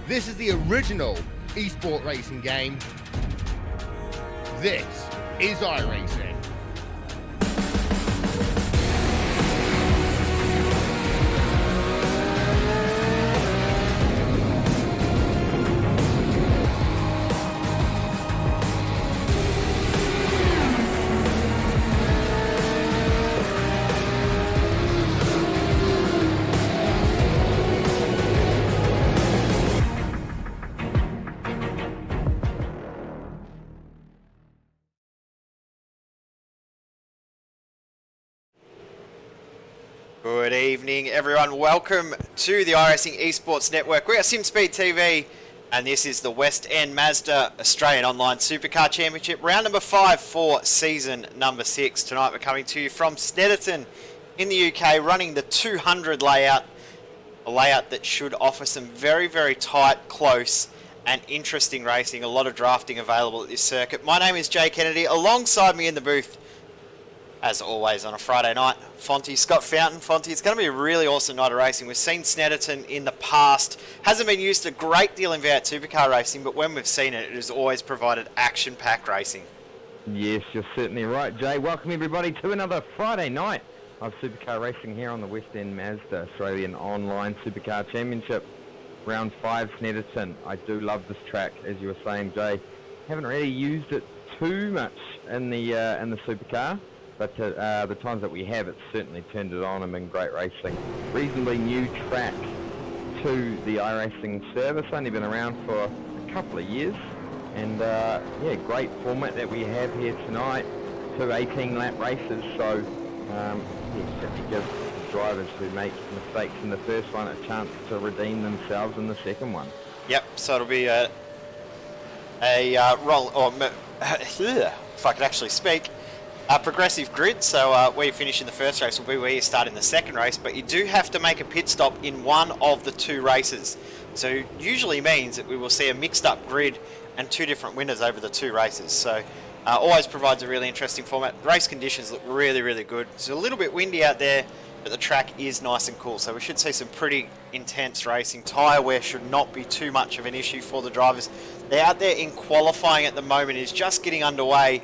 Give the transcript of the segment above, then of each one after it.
This is the original esport racing game. This is iRacing. Good evening, everyone. Welcome to the iRacing Esports Network. We are SimSpeed TV, and this is the West End Mazda Australian Online Supercar Championship, round number 5 for season number 6. Tonight we're coming to you from Snetterton in the UK, running the 200 layout, a layout that should offer some very, very tight, close, and interesting racing. A lot of drafting available at this circuit. My name is Jay Kennedy. Alongside me in the booth, as always on a Friday night, Fonty, Scott Fountain. Fonty, it's going to be a really awesome night of racing. We've seen Snetterton in the past. Hasn't been used a great deal in V8 supercar racing, but when we've seen it, it has always provided action-packed racing. Yes, you're certainly right, Jay. Welcome everybody to another Friday night of supercar racing here on the West End Mazda Australian Online Supercar Championship. Round 5, Snetterton. I do love this track, as you were saying, Jay. Haven't really used it too much in the supercar. But the times that we have, it's certainly turned it on and been great racing. Reasonably new track to the iRacing service, only been around for a couple of years. And yeah, great format that we have here tonight, 2 18-lap races. So yeah, certainly gives the drivers who make mistakes in the first one a chance to redeem themselves in the second one. Yep, so it'll be a roll, or if I could actually speak, a progressive grid, so where you finish in the first race will be where you start in the second race, but you do have to make a pit stop in one of the 2 races. So usually means that we will see a mixed up grid and 2 different winners over the 2 races. So always provides a really interesting format. Race conditions look really, really good. It's a little bit windy out there, but the track is nice and cool. So we should see some pretty intense racing. Tyre wear should not be too much of an issue for the drivers. They're out there in qualifying at the moment, is just getting underway.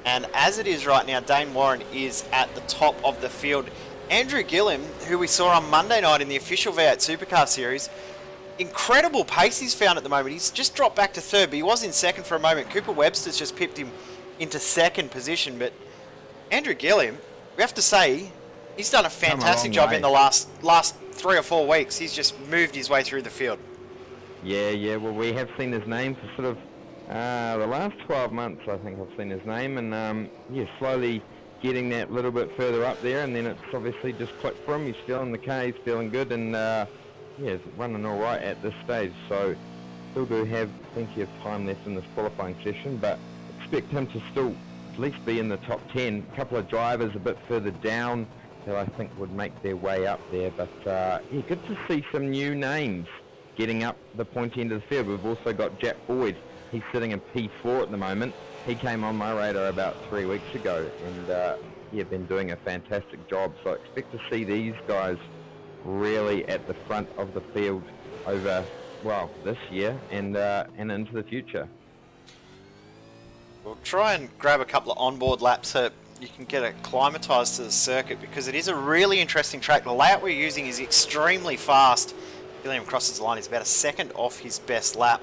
And as it is right now, Dane Warren is at the top of the field. Andrew Gilliam, who we saw on Monday night in the official V8 Supercar Series, incredible pace he's found at the moment. He's just dropped back to 3rd, but he was in 2nd for a moment. Cooper Webster's just pipped him into 2nd position. But Andrew Gilliam, we have to say, he's done a fantastic job in the last 3 or 4 weeks. He's just moved his way through the field. Yeah, well, we have seen his name for sort of the last 12 months, I think I've seen his name, and yeah, slowly getting that little bit further up there, and then it's obviously just clicked for him. He's still in the car, he's feeling good, and yeah, he's running all right at this stage. So still do have plenty of time left in this qualifying session, but expect him to still at least be in the top 10. A couple of drivers a bit further down that I think would make their way up there, but yeah, good to see some new names getting up the pointy end of the field. We've also got Jack Boyd. He's sitting in P4 at the moment. He came on my radar about 3 weeks ago, and yeah, been doing a fantastic job. So I expect to see these guys really at the front of the field over, well, this year and into the future. We'll try and grab a couple of onboard laps so you can get acclimatised to the circuit, because it is a really interesting track. The layout we're using is extremely fast. Gilliam crosses the line. He's about a 2nd off his best lap.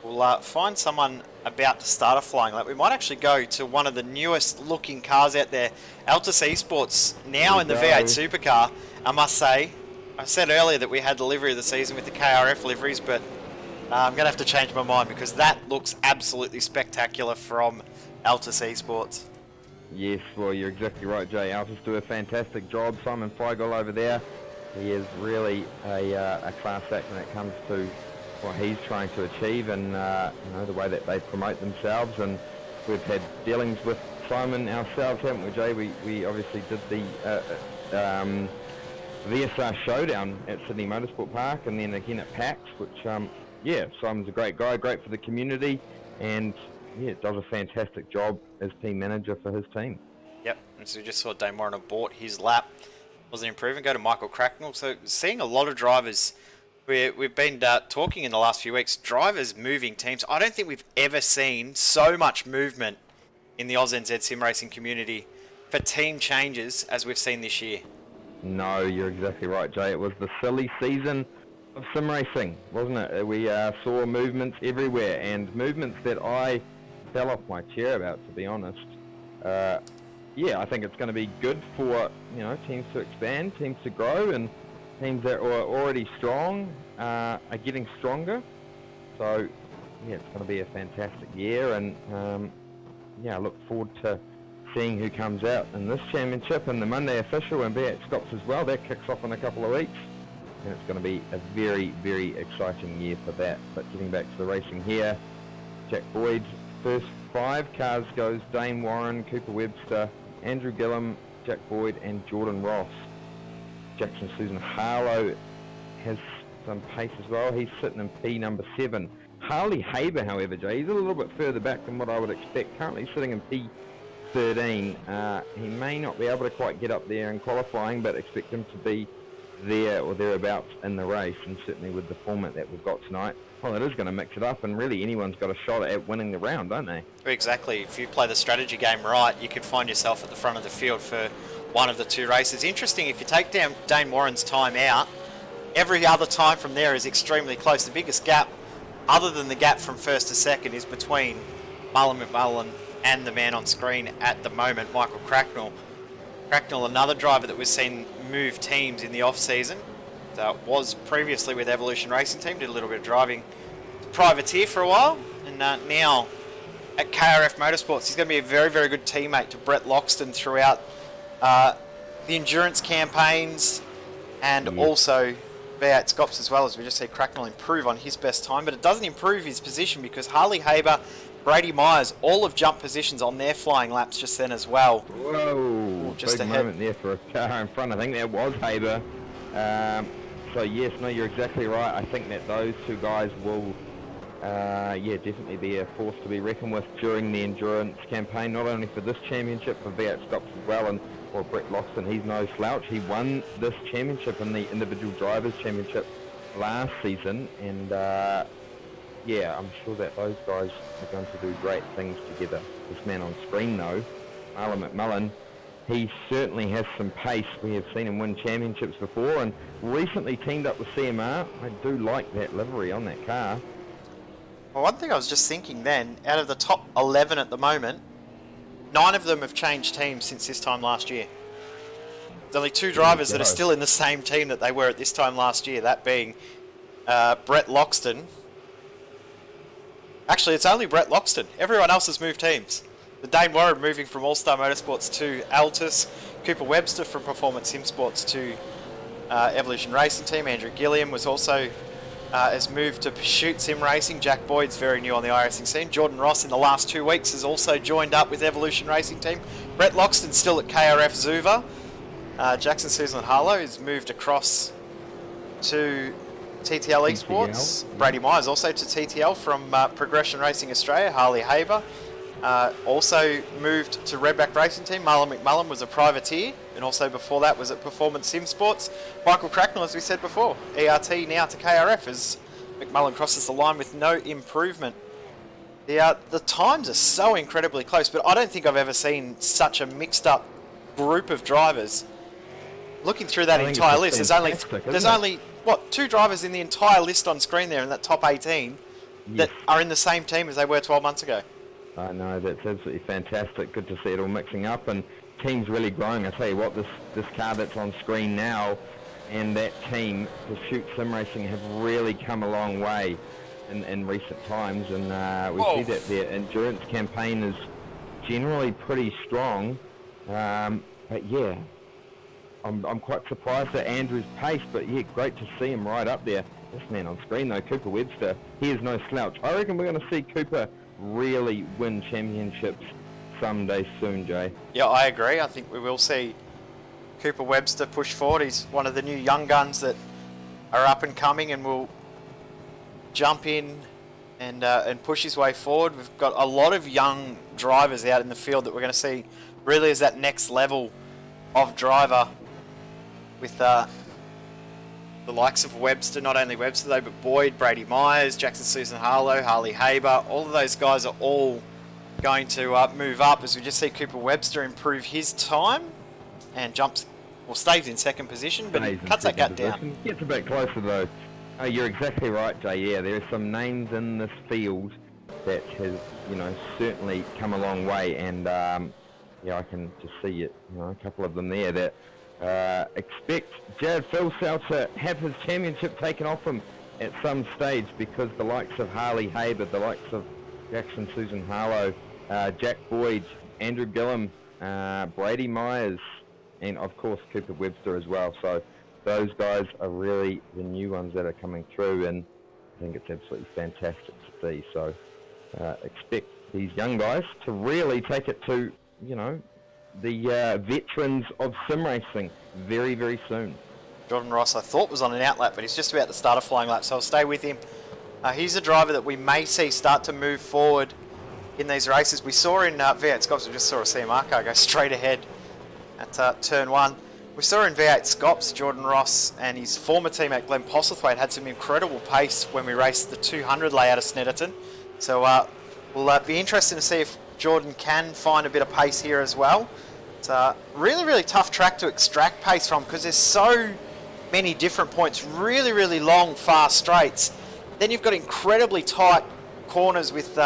We'll find someone about to start a flying lap. We might actually go to one of the newest looking cars out there, Altus Esports, now in the V8 Supercar. I must say, I said earlier that we had the livery of the season with the KRF liveries, but I'm going to have to change my mind, because that looks absolutely spectacular from Altus Esports. Yes, well, you're exactly right, Jay. Altus do a fantastic job. Simon Feigl over there, he is really a class act when it comes to what he's trying to achieve, and you know, the way that they promote themselves. And we've had dealings with Simon ourselves, haven't we, Jay? We obviously did the VSR showdown at Sydney Motorsport Park, and then again at PAX, which yeah, Simon's a great guy, great for the community, and yeah, does a fantastic job as team manager for his team. Yep, and so we just saw Dane Warren bought his lap. Wasn't improving. Go to Michael Cracknell. So seeing a lot of drivers We've been talking in the last few weeks, drivers moving teams. I don't think we've ever seen so much movement in the AusNZ sim racing community for team changes as we've seen this year. No, you're exactly right, Jay. It was the silly season of sim racing, wasn't it? We saw movements everywhere, and movements that I fell off my chair about, to be honest. Yeah, I think it's going to be good for teams to expand, teams to grow, and teams that are already strong are getting stronger. So yeah, it's going to be a fantastic year, and I look forward to seeing who comes out in this championship and the Monday official and V8 Scops as well. That kicks off in a couple of weeks, and it's going to be a very, very exciting year for that. But getting back to the racing here, Jack Boyd's first 5 cars goes Dane Warren, Cooper Webster, Andrew Gillum, Jack Boyd and Jordan Ross. Jackson Susan Harlow has some pace as well. He's sitting in P number 7. Harley Haber, however, Jay, he's a little bit further back than what I would expect. Currently sitting in P13. He may not be able to quite get up there in qualifying, but expect him to be there or thereabouts in the race, and certainly with the format that we've got tonight, well, it is going to mix it up, and really anyone's got a shot at winning the round, don't they? Exactly. If you play the strategy game right, you could find yourself at the front of the field for one of the 2 races. Interesting, if you take down Dane Warren's time out, every other time from there is extremely close. The biggest gap, other than the gap from first to second, is between Marlon McMullen and the man on screen at the moment, Michael Cracknell. Cracknell, another driver that we've seen move teams in the off-season. Was previously with Evolution Racing Team, did a little bit of driving privateer for a while, and now at KRF Motorsports. He's going to be a very, very good teammate to Brett Loxton throughout the endurance campaigns, and also V8 Scops as well, as we just see Cracknell improve on his best time, but it doesn't improve his position because Harley Haber, Brady Myers, all have jumped positions on their flying laps just then as well. Whoa, just big moment there for a car in front. I think that was Haber. So yes, no, you're exactly right. I think that those 2 guys will definitely be a force to be reckoned with during the endurance campaign, not only for this championship, for V8 Scops as well. And Brett Loxton, he's no slouch. He won this championship in the individual drivers championship last season, and I'm sure that those guys are going to do great things together. This man on screen though, Marlon McMullen, he certainly has some pace. We have seen him win championships before, and recently teamed up with CMR. I do like that livery on that car. Well, one thing I was just thinking then, out of the top 11 at the moment, 9 of them have changed teams since this time last year. There's only 2 drivers that are still in the same team that they were at this time last year, that being Brett Loxton. Actually, it's only Brett Loxton. Everyone else has moved teams. The Dane Warren moving from All-Star Motorsports to Altus, Cooper Webster from Performance Sim Sports to Evolution Racing Team. Andrew Gilliam was also has moved to Pursuit Sim Racing. Jack Boyd's very new on the iRacing scene. Jordan Ross in the last 2 weeks has also joined up with Evolution Racing Team. Brett Loxton still at KRF Zuva. Jackson Susan Harlow has moved across to TTL Esports. Brady Myers also to TTL from Progression Racing Australia. Harley Haber also moved to Redback Racing Team. Marlon McMullen was a privateer, and also before that was at Performance Sim Sports. Michael Cracknell, as we said before, ERT now to KRF as McMullen crosses the line with no improvement. The times are so incredibly close, but I don't think I've ever seen such a mixed up group of drivers. Looking through that entire list, there's only 2 drivers in the entire list on screen there in that top 18 that are in the same team as they were 12 months ago. I know, that's absolutely fantastic. Good to see it all mixing up and teams really growing. I tell you what, this car that's on screen now and that team, Pursuit Sim Racing, have really come a long way in recent times, and we see that their endurance campaign is generally pretty strong. But yeah, I'm quite surprised at Andrew's pace, but yeah, great to see him right up there. This man on screen though, Cooper Webster, he is no slouch. I reckon we're going to see Cooper really win championships someday soon, Jay. Yeah, I agree. I think we will see Cooper Webster push forward. He's one of the new young guns that are up and coming and will jump in and push his way forward. We've got a lot of young drivers out in the field that we're going to see really as that next level of driver with the likes of Webster, not only Webster though, but Boyd, Brady Myers, Jackson Susan Harlow, Harley Haber, all of those guys are all going to move up as we just see Cooper Webster improve his time and jumps, well, stays in second position, but he cuts that gap down. Gets a bit closer though. Oh, you're exactly right, Jay. Yeah, there are some names in this field that has, certainly come a long way, and I can just see it, a couple of them there that expect Jared Philsell to have his championship taken off him at some stage, because the likes of Harley Haber, the likes of Jackson Susan Harlow, Jack Boyd, Andrew Gillum, Brady Myers, and of course Cooper Webster as well. So those guys are really the new ones that are coming through, and I think it's absolutely fantastic to see. So expect these young guys to really take it to, the veterans of sim racing very, very soon. Jordan Ross, I thought, was on an outlap, but he's just about to start a flying lap, so I'll stay with him. He's a driver that we may see start to move forward in these races. We saw in V8 Scops, we just saw a CMR car go straight ahead at turn 1. We saw in V8 Scops, Jordan Ross and his former teammate Glenn Postlethwaite had some incredible pace when we raced the 200 layout of Snetterton. So we'll be interested to see if Jordan can find a bit of pace here as well. It's a really, really tough track to extract pace from, because there's so many different points, really, really long, fast straights. Then you've got incredibly tight corners with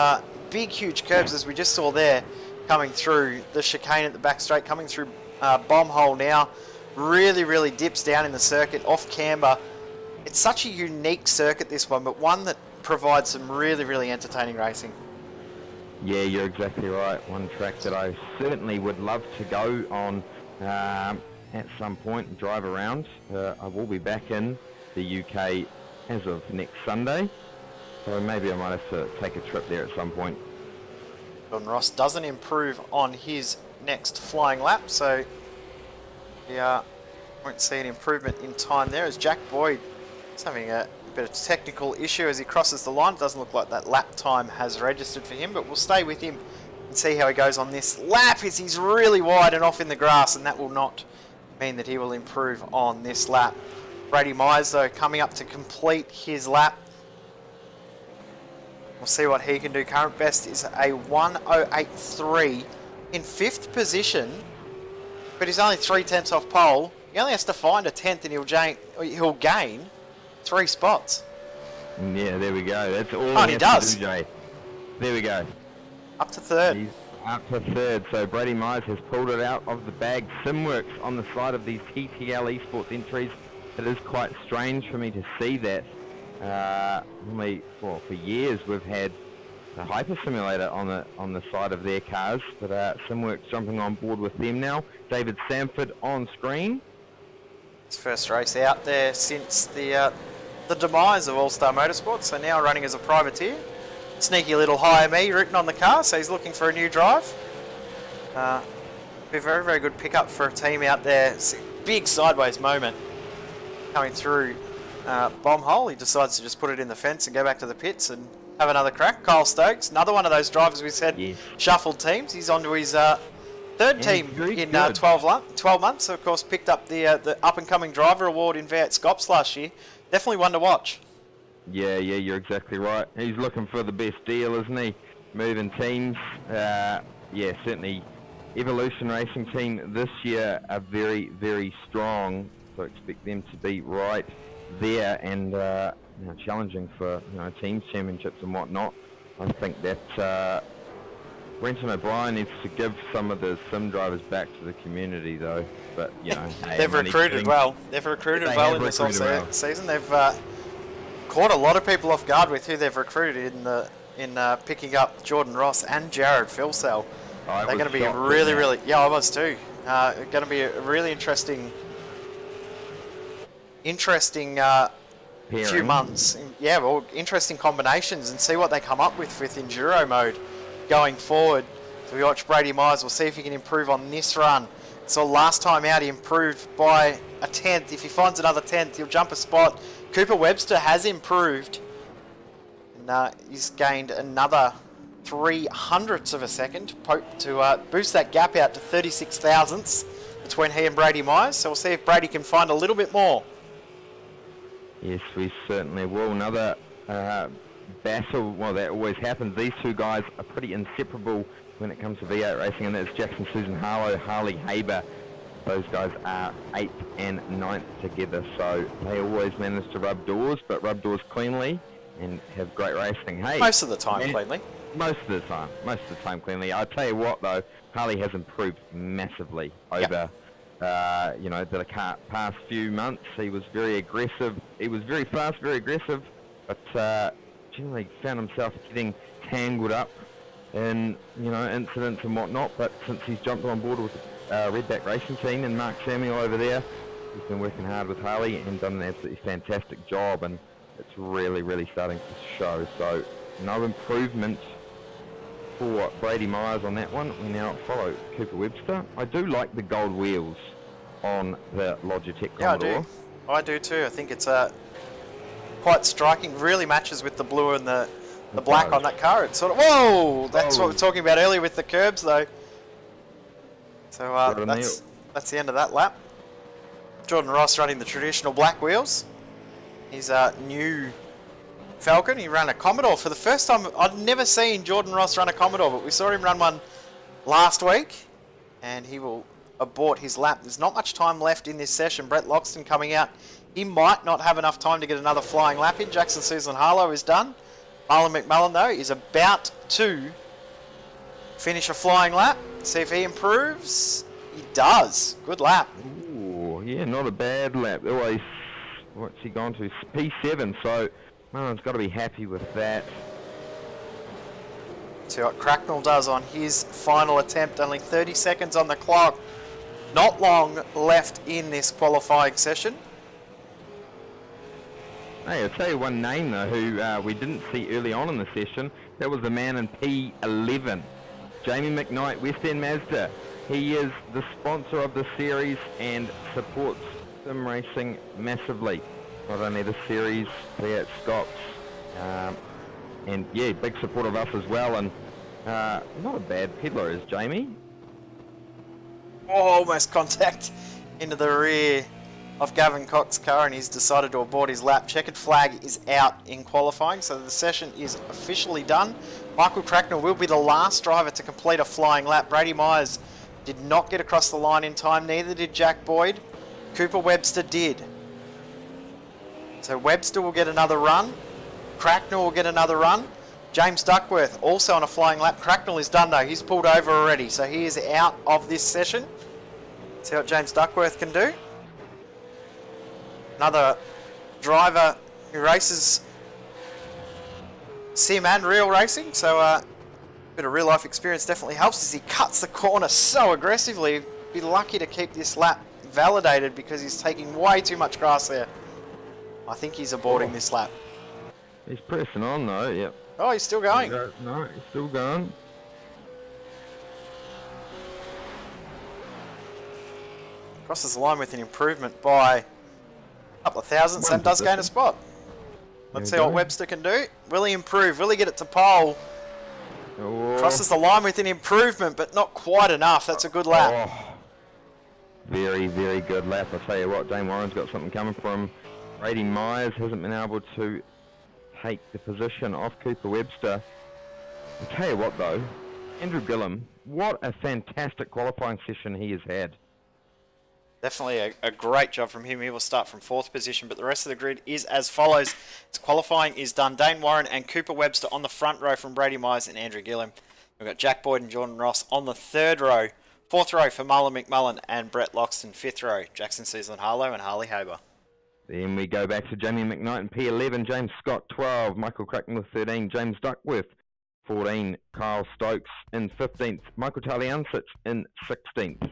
big, huge curves, as we just saw there, coming through the chicane at the back straight, coming through Bomb Hole now. Really, really dips down in the circuit, off camber. It's such a unique circuit, this one, but one that provides some really, really entertaining racing. Yeah, you're exactly right. One track that I certainly would love to go on at some point and drive around. I will be back in the UK as of next Sunday, so maybe I might have to take a trip there at some point. Jordan Ross doesn't improve on his next flying lap, so we won't see an improvement in time there, as Jack Boyd is having a bit of technical issue as he crosses the line. It doesn't look like that lap time has registered for him, but we'll stay with him and see how he goes on this lap, as he's really wide and off in the grass, and that will not mean that he will improve on this lap. Brady Myers, though, coming up to complete his lap. We'll see what he can do. Current best is a 1:08.3 in 5th position, but he's only 3/10 off pole. He only has to find a 10th and he'll gain 3 spots. Yeah, there we go. That's all he does. To do, Jay. There we go. Up to 3rd. He's up to 3rd. So Brady Myers has pulled it out of the bag. Simworks on the side of these TTL esports entries. It is quite strange for me to see that. Normally, well, for years we've had a hyper simulator on the side of their cars, but Simworks jumping on board with them now. David Samford on screen. His first race out there since the demise of All Star Motorsports, so now running as a privateer. Sneaky little hire me written on the car, so he's looking for a new drive. Be a very, very good pickup for a team out there. It's a big sideways moment coming through Bomb Hole. He decides to just put it in the fence and go back to the pits and have another crack. Kyle Stokes, another one of those drivers we said, yes, shuffled teams. He's onto his 3rd team in 12 months. So of course, picked up the up-and-coming driver award in V8 Scops last year. Definitely one to watch. Yeah, you're exactly right. He's looking for the best deal, isn't he? Moving teams. Yeah, certainly Evolution Racing team this year are very, very strong. So expect them to be right there and challenging for teams championships and whatnot. I think that Brenton O'Brien needs to give some of the sim drivers back to the community, though. But they've recruited well. They've recruited well in this season. They've caught a lot of people off guard with who they've recruited in picking up Jordan Ross and Jared Philsell. They're going to be really. Yeah, I was too. Going to be a really interesting few months. Yeah, well, interesting combinations, and see what they come up with enduro mode going forward. So we watch Brady Myers. We'll see if he can improve on this run. So last time out he improved by a 10th. If he finds another 10th, he'll jump a spot. Cooper Webster has improved, and he's gained another 0.03 of a second to boost that gap out to 36 thousandths between he and Brady Myers. So we'll see if Brady can find a little bit more. Yes, we certainly will. Another battle, well, that always happens. These two guys are pretty inseparable when it comes to V8 racing, and that's Jackson Susan Harlow, Harley Haber. Those guys are 8th and 9th together, so they always manage to rub doors, but rub doors cleanly and have great racing. Hey, Most of the time, cleanly. Most of the time cleanly. I tell you what, though, Harley has improved massively over, the past few months. He was very aggressive. He was very fast, very aggressive, but generally found himself getting tangled up in, incidents and whatnot. But since he's jumped on board with the Redback Racing team and Mark Samuel over there, he's been working hard with Harley and done an absolutely fantastic job, and it's really, really starting to show. So no improvement for Brady Myers on that one. We now follow Cooper Webster. I do like the gold wheels on the Logitech Commodore. Yeah, I do too. I think it's quite striking. Really matches with the blue and the black on that car. It's sort of, whoa! That's what we were talking about earlier with the curbs, though. So that's the end of that lap. Jordan Ross running the traditional black wheels. He's a new Falcon. He ran a Commodore for the first time. I'd never seen Jordan Ross run a Commodore, but we saw him run one last week, and he will abort his lap. There's not much time left in this session. Brett Loxton coming out. He might not have enough time to get another flying lap in. Jackson Susan Harlow is done. Marlon McMullen, though, is about to finish a flying lap. See if he improves. He does. Good lap. Ooh, yeah, not a bad lap. Always, what's he gone to? P7, so Marlon's got to be happy with that. See what Cracknell does on his final attempt. Only 30 seconds on the clock. Not long left in this qualifying session. Hey, I'll tell you one name, though, who we didn't see early on in the session. That was the man in P11. Jamie McKnight, West End Mazda. He is the sponsor of the series and supports sim racing massively. Not only the series, Fiat Scots, and yeah, big support of us as well. And not a bad peddler is Jamie. Oh, almost contact into the rear of Gavin Cox's car, and he's decided to abort his lap. Checkered flag is out in qualifying, so the session is officially done. Michael Cracknell will be the last driver to complete a flying lap. Brady Myers did not get across the line in time, neither did Jack Boyd. Cooper Webster did. So Webster will get another run. Cracknell will get another run. James Duckworth also on a flying lap. Cracknell is done though. He's pulled over already, so he is out of this session. See what James Duckworth can do. Another driver who races sim and real racing, so a bit of real life experience definitely helps as he cuts the corner so aggressively. Be lucky to keep this lap validated because he's taking way too much grass there. I think he's aborting this lap. He's pressing on though, yep. Oh, he's still going. No, he's still going. Crosses the line with an improvement by a couple of thousandths and does gain a spot. Let's see what Webster can do. Will he improve? Will he get it to pole? Oh. Crosses the line with an improvement, but not quite enough. That's a good lap. Oh. Very, very good lap. I tell you what, Dane Warren's got something coming from. Brady Myers hasn't been able to take the position off Cooper Webster. I tell you what though, Andrew Gillum, what a fantastic qualifying session he has had. Definitely a great job from him. He will start from 4th position, but the rest of the grid is as follows. Its qualifying is done. Dane Warren and Cooper Webster on the front row from Brady Myers and Andrew Gillum. We've got Jack Boyd and Jordan Ross on the 3rd row. 4th row for Marlon McMullen and Brett Loxton. 5th row, Jackson Susan Harlow and Harley Haber. Then we go back to Jamie McKnight in P11, James Scott 12, Michael Cracknell 13, James Duckworth 14, Kyle Stokes in 15th, Michael Talian sits in 16th.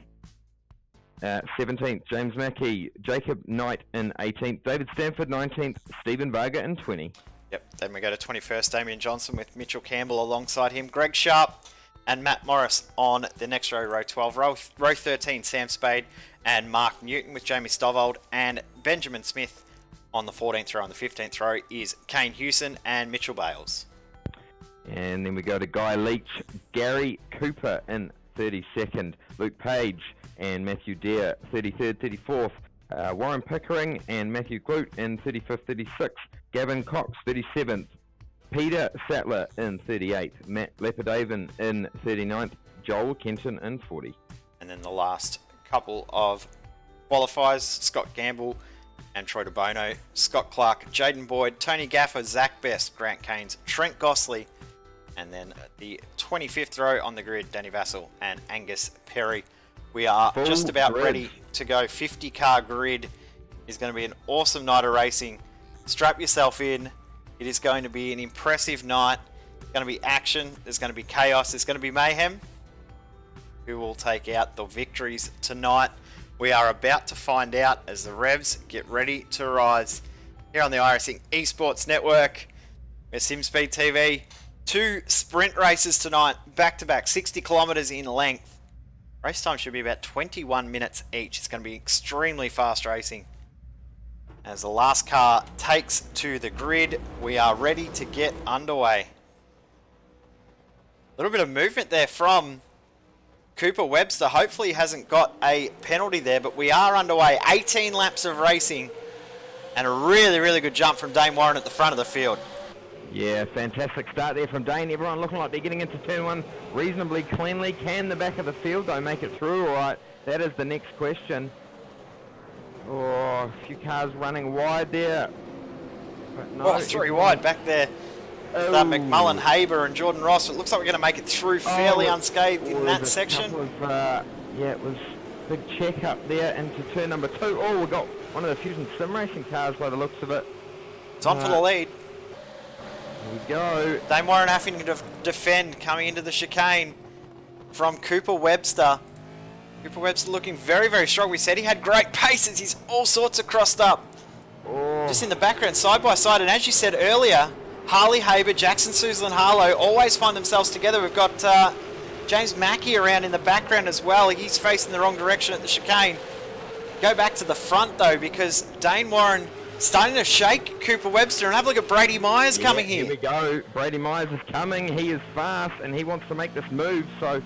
17th, James Mackey, Jacob Knight in 18th, David Stanford 19th, Stephen Varga in 20. Yep, then we go to 21st, Damien Johnson with Mitchell Campbell alongside him, Greg Sharp and Matt Morris on the next row, row 12. Row 13, Sam Spade and Mark Newton with Jamie Stovald and Benjamin Smith on the 14th row. On the 15th row is Kane Hewson and Mitchell Bales. And then we go to Guy Leach, Gary Cooper in 32nd, Luke Page and Matthew Dare 33rd, 34th, Warren Pickering and Matthew Glute in 35th, 36th. Gavin Cox, 37th. Peter Sattler in 38th. Matt Leopardhaven in 39th. Joel Kenton in 40. And then the last couple of qualifiers, Scott Gamble and Troy DeBono, Scott Clark, Jaden Boyd, Tony Gaffer, Zach Best, Grant Caines, Trent Gossley, and then the 25th row on the grid, Danny Vassell and Angus Perry. We are Full just about grid. ready to go. 50-car grid is going to be an awesome night of racing. Strap yourself in. It is going to be an impressive night. There's going to be action. There's going to be chaos. There's going to be mayhem. Who will take out the victories tonight? We are about to find out as the revs get ready to rise. Here on the iRacing Esports Network, with SimSpeed TV. 2 sprint races tonight, back-to-back, 60 kilometres in length. Race time should be about 21 minutes each. It's going to be extremely fast racing. As the last car takes to the grid, we are ready to get underway. A little bit of movement there from Cooper Webster. Hopefully he hasn't got a penalty there, but we are underway. 18 laps of racing and a really, really good jump from Dane Warren at the front of the field. Yeah, fantastic start there from Dane. Everyone looking like they're getting into turn 1 reasonably cleanly. Can the back of the field, though, make it through all right? That is the next question. Oh, a few cars running wide there. But no, 3 wide back there. With, McMullen, Haber and Jordan Ross. It looks like we're going to make it through fairly unscathed in that section. Yeah, it was big check up there into turn number 2. Oh, we got one of the Fusion Sim Racing cars by the looks of it. It's on for the lead. Here we go. Dane Warren having to defend coming into the chicane from Cooper Webster. Cooper Webster looking very, very strong. We said he had great paces. He's all sorts of crossed up. Oh. Just in the background, side by side. And as you said earlier, Harley Haber, Jackson Suzlin Harlow always find themselves together. We've got James Mackey around in the background as well. He's facing the wrong direction at the chicane. Go back to the front though, because Dane Warren starting to shake Cooper Webster, and have a look at Brady Myers coming here. Here we go. Brady Myers is coming. He is fast and he wants to make this move. So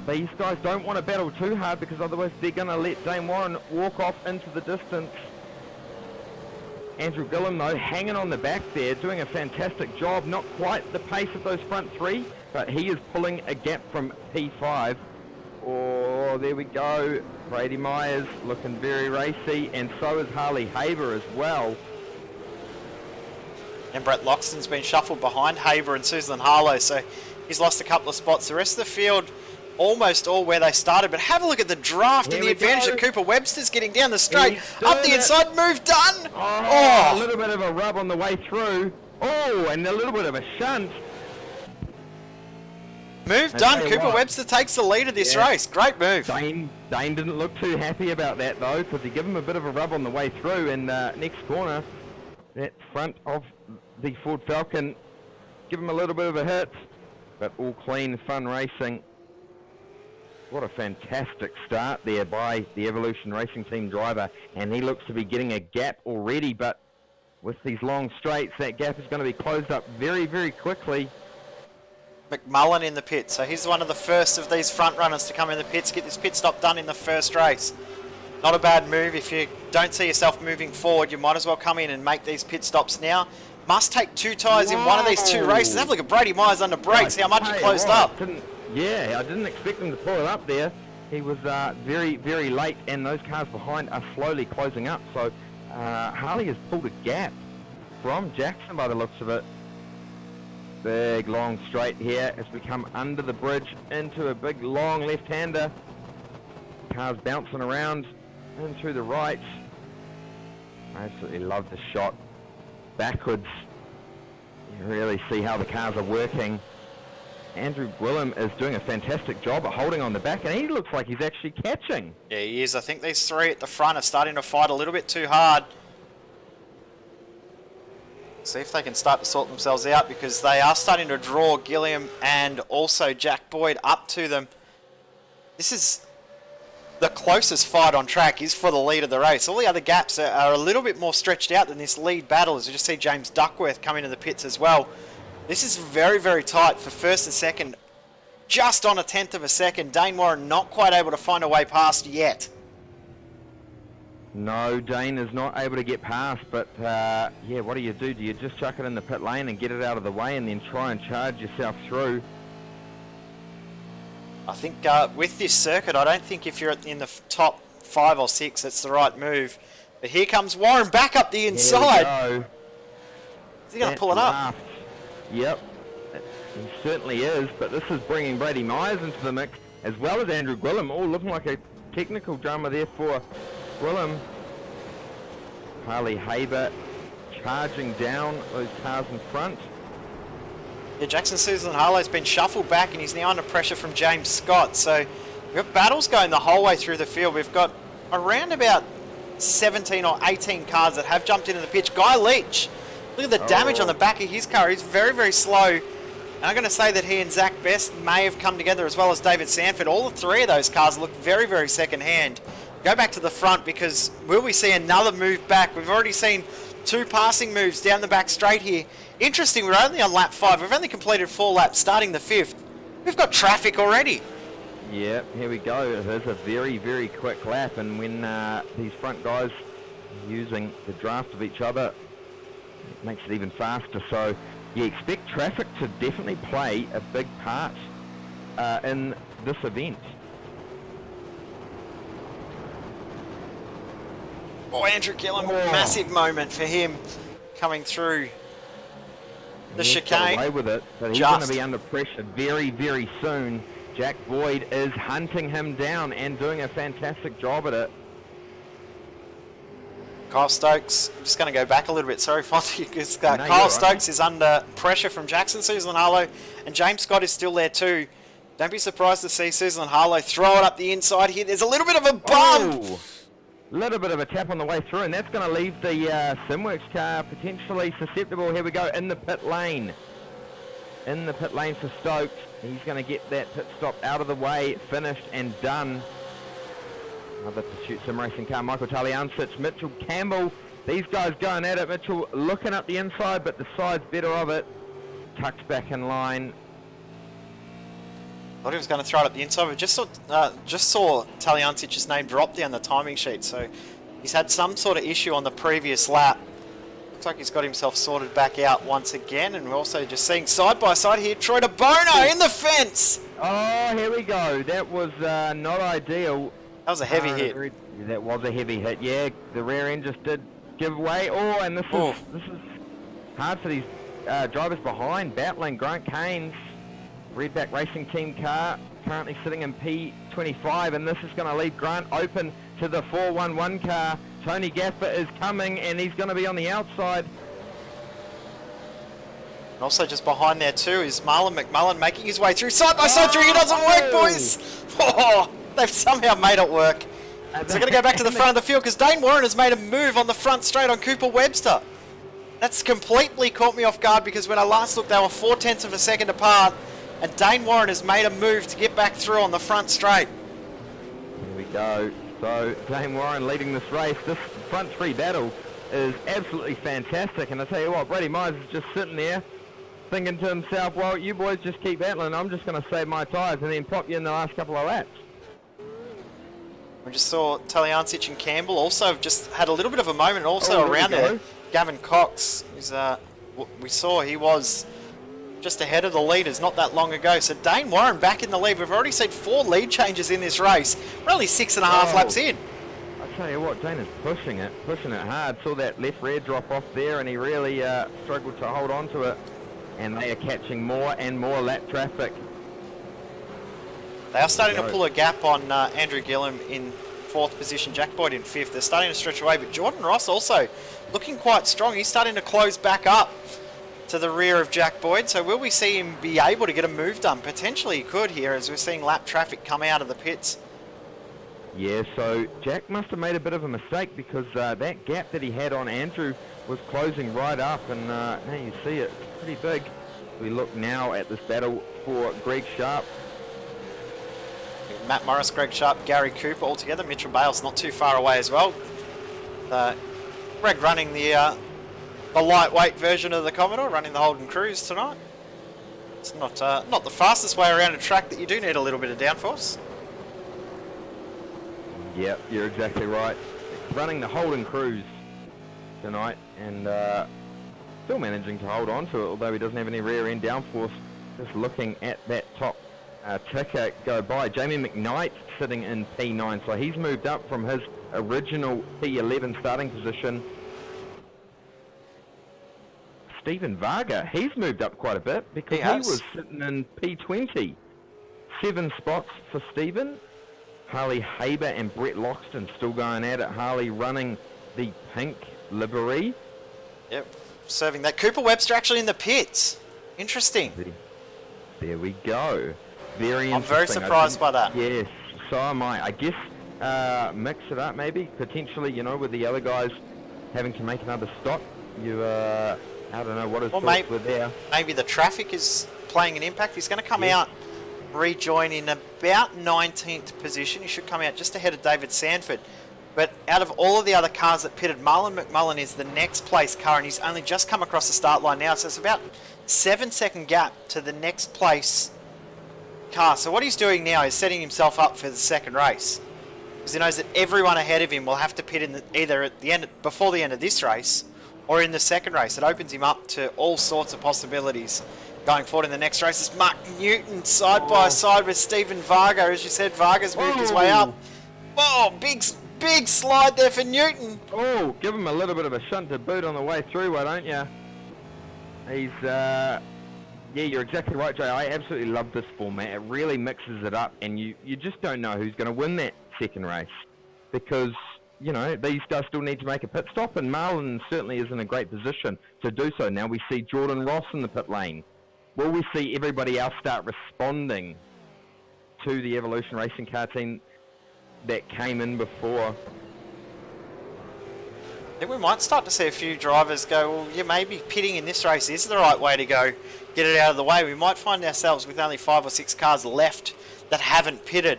these guys don't want to battle too hard, because otherwise they're going to let Dane Warren walk off into the distance. Andrew Gillum, though, hanging on the back there, doing a fantastic job. Not quite the pace of those front 3, but he is pulling a gap from P5. Oh, there we go. Brady Myers looking very racy, and so is Harley Haber as well. And Brett Loxton's been shuffled behind Haber and Suzlin Harlow, so he's lost a couple of spots. The rest of the field almost all where they started, but have a look at the draft and the advantage that Cooper Webster's getting down the straight. Up the inside, move done! Oh, a little bit of a rub on the way through. Oh, and a little bit of a shunt. Move done. Cooper Webster takes the lead of this race. Great move. Dane didn't look too happy about that, though, because he gave him a bit of a rub on the way through. And next corner, that front of the Ford Falcon, give him a little bit of a hit, but all clean, fun racing. What a fantastic start there by the Evolution Racing Team driver, and he looks to be getting a gap already, but with these long straights, that gap is going to be closed up very, very quickly. McMullen in the pit, so he's one of the first of these front runners to come in the pits, get this pit stop done in the first race. Not a bad move. If you don't see yourself moving forward, you might as well come in and make these pit stops now. Must take 2 tyres in one of these 2 races. Have a look at Brady Myers under brakes, how much it closed up. Yeah, I didn't expect him to pull it up there. He was very, very late, and those cars behind are slowly closing up. So Harley has pulled a gap from Jackson by the looks of it. Big long straight here as we come under the bridge into a big long left-hander. Cars bouncing around in through the right. I absolutely love the shot backwards. You really see how the cars are working. Andrew Gwillem is doing a fantastic job at holding on the back, and he looks like he's actually catching. Yeah, he is. I think these 3 at the front are starting to fight a little bit too hard. See if they can start to sort themselves out, because they are starting to draw Gilliam and also Jack Boyd up to them. This is the closest fight on track is for the lead of the race. All the other gaps are a little bit more stretched out than this lead battle, as you just see James Duckworth come into the pits as well. This is very, very tight for first and second. Just on a 1/10 of a second. Dane Warren not quite able to find a way past yet. No, Dane is not able to get past, but yeah, what do? Do you just chuck it in the pit lane and get it out of the way and then try and charge yourself through? I think with this circuit, I don't think if you're in the top 5 or 6, it's the right move. But here comes Warren back up the inside. Here we go. Is he going to pull it up? Yep, he certainly is, but this is bringing Brady Myers into the mix, as well as Andrew Gwilym, all looking like a technical drama there for Gwilym. Harley Haber charging down those cars in front. Yeah, Jackson Suzlin Harlow's been shuffled back and he's now under pressure from James Scott. So we've got battles going the whole way through the field. We've got around about 17 or 18 cars that have jumped into the pitch. Guy Leach, look at the damage on the back of his car. He's very, very slow. And I'm going to say that he and Zach Best may have come together, as well as David Sanford. All the 3 of those cars look very, very second-hand. Go back to the front, because will we see another move back? We've already seen 2 passing moves down the back straight here. Interesting, we're only on lap 5. We've only completed 4 laps, starting the 5th. We've got traffic already. Yeah, here we go. It is a very, very quick lap, and when these front guys are using the draft of each other, it makes it even faster. So you expect traffic to definitely play a big part in this event. Oh, Andrew Gillen, massive moment for him coming through the chicane. Got away with it, but he's going to be under pressure very, very soon. Jack Boyd is hunting him down and doing a fantastic job at it. Kyle Stokes, I'm just going to go back a little bit, sorry Fonty, because Kyle right. Stokes is under pressure from Jackson Suzlin Harlow, and James Scott is still there too. Don't be surprised to see Suzlin Harlow throw it up the inside here. There's a little bit of a bump. Little bit of a tap on the way through, and that's going to leave the Simworks car potentially susceptible. Here we go, in the pit lane. In the pit lane for Stokes. He's going to get that pit stop out of the way, finished and done. Another Pursuit Sim Racing car, Michael Taliancic, Mitchell Campbell. These guys going at it. Mitchell looking up the inside, but the side's better of it. Tucked back in line. Thought he was going to throw it up the inside, but just saw Taliancic's name drop down the timing sheet, so he's had some sort of issue on the previous lap. Looks like he's got himself sorted back out once again, and we're also just seeing side by side here, Troy DeBono in the fence! Oh, here we go. That was not ideal. That was a heavy hit. That was a heavy hit, yeah. The rear end just did give way. Oh, and this is hard for these drivers behind, battling Grant Kane's Redback Racing Team car, currently sitting in P25, and this is going to leave Grant open to the 411 car. Tony Gaffer is coming, and he's going to be on the outside. And also just behind there too is Marlon McMullen making his way through. Side by side through, it doesn't work, boys! Oh, they've somehow made it work. So we're going to go back to the front of the field, because Dane Warren has made a move on the front straight on Cooper Webster. That's completely caught me off guard, because when I last looked, they were 0.4 of a second apart. And Dane Warren has made a move to get back through on the front straight. Here we go. So Dane Warren leading this race. This front 3 battle is absolutely fantastic. And I tell you what, Brady Myers is just sitting there thinking to himself, well, you boys just keep battling. I'm just going to save my tyres and then pop you in the last couple of laps. We just saw Taliancic and Campbell also just had a little bit of a moment also around there. Gavin Cox, is, we saw he was just ahead of the leaders not that long ago. So Dane Warren back in the lead. We've already seen 4 lead changes in this race. We're only 6.5 laps in. I tell you what, Dane is pushing it hard. Saw that left rear drop off there, and he really struggled to hold on to it. And they are catching more and more lap traffic. They are starting to pull a gap on Andrew Gillen in 4th position, Jack Boyd in 5th. They're starting to stretch away, but Jordan Ross also looking quite strong. He's starting to close back up to the rear of Jack Boyd. So will we see him be able to get a move done? Potentially he could here, as we're seeing lap traffic come out of the pits. Yeah, so Jack must have made a bit of a mistake, because that gap that he had on Andrew was closing right up, and now you see it, it's pretty big. We look now at this battle for Greg Sharp. Matt Morris, Greg Sharp, Gary Cooper all together. Mitchell Bales not too far away as well. Greg running the lightweight version of the Commodore, running the Holden Cruise tonight. It's not the fastest way around a track that you do need a little bit of downforce. Yep, you're exactly right. running the Holden Cruise tonight, and still managing to hold on to it, although he doesn't have any rear end downforce. Just looking at that top ticker go by. Jamie McKnight sitting in P9, so he's moved up from his original P11 starting position. Stephen Varga, he's moved up quite a bit because he was sitting in P20. 7 spots for Stephen. Harley Haber and Brett Loxton still going at it. Harley running the pink livery. Yep, serving that. Cooper Webster actually in the pits. Interesting. There we go. Very interesting. I'm very surprised by that. Yes, so am I. I guess mix it up maybe, potentially, you know, with the other guys having to make another stop. I don't know what his thoughts were there. Maybe the traffic is playing an impact. He's going to come out, rejoin in about 19th position. He should come out just ahead of David Sanford. But out of all of the other cars that pitted, Marlon McMullen is the next place car, and he's only just come across the start line now. So it's about 7-second gap to the next place car. So what he's doing now is setting himself up for the second race, because he knows that everyone ahead of him will have to pit in either at the end, before the end of this race, or in the second race. It opens him up to all sorts of possibilities going forward in the next race. It's Mark Newton side by side with Stephen Varga. As you said, Varga's moved his way up. Oh, big slide there for Newton. Oh, give him a little bit of a shunt to boot on the way through, why don't you? He's, yeah, you're exactly right, Jay. I absolutely love this format. It really mixes it up, and you just don't know who's going to win that second race, because, you know, these guys still need to make a pit stop, and Marlon certainly is in a great position to do so. Now we see Jordan Ross in the pit lane. Will we see everybody else start responding to the Evolution Racing car team that came in before? I think we might start to see a few drivers go, well, yeah, maybe pitting in this race is the right way to go. Get it out of the way. We might find ourselves with only 5 or 6 cars left that haven't pitted.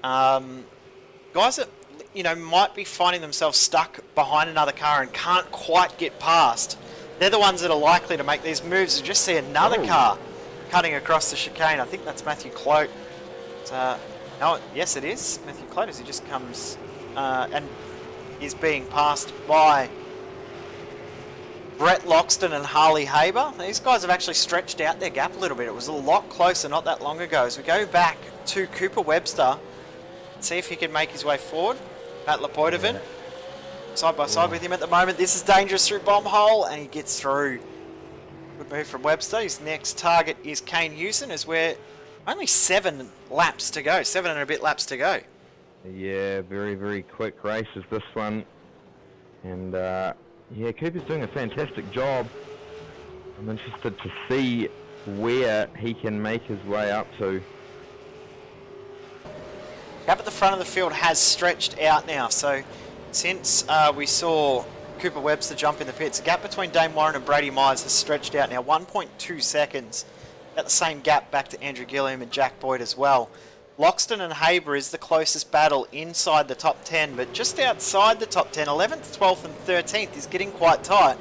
Guys that, you know, might be finding themselves stuck behind another car and can't quite get past. They're the ones that are likely to make these moves. You just see another car cutting across the chicane. I think that's Matthew Clote. No, yes, it is Matthew Clote, as he just comes and is being passed by Brett Loxton and Harley Haber. These guys have actually stretched out their gap a little bit. It was a lot closer not that long ago. As we go back to Cooper Webster, see if he can make his way forward. Matt Lepoitovan, side by side with him at the moment. This is dangerous through bomb hole, and he gets through. Good move from Webster. His next target is Kane Hewson, as we're only 7 laps to go, 7 and a bit laps to go. Yeah, very, very quick race is this one. And yeah, Cooper's doing a fantastic job. I'm interested to see where he can make his way up to. Gap at the front of the field has stretched out now, so since we saw Cooper Webster jump in the pits, the gap between Dane Warren and Brady Myers has stretched out now, 1.2 seconds. At the same gap back to Andrew Gilliam and Jack Boyd as well. Loxton and Haber is the closest battle inside the top 10, but just outside the top 10, 11th, 12th and 13th is getting quite tight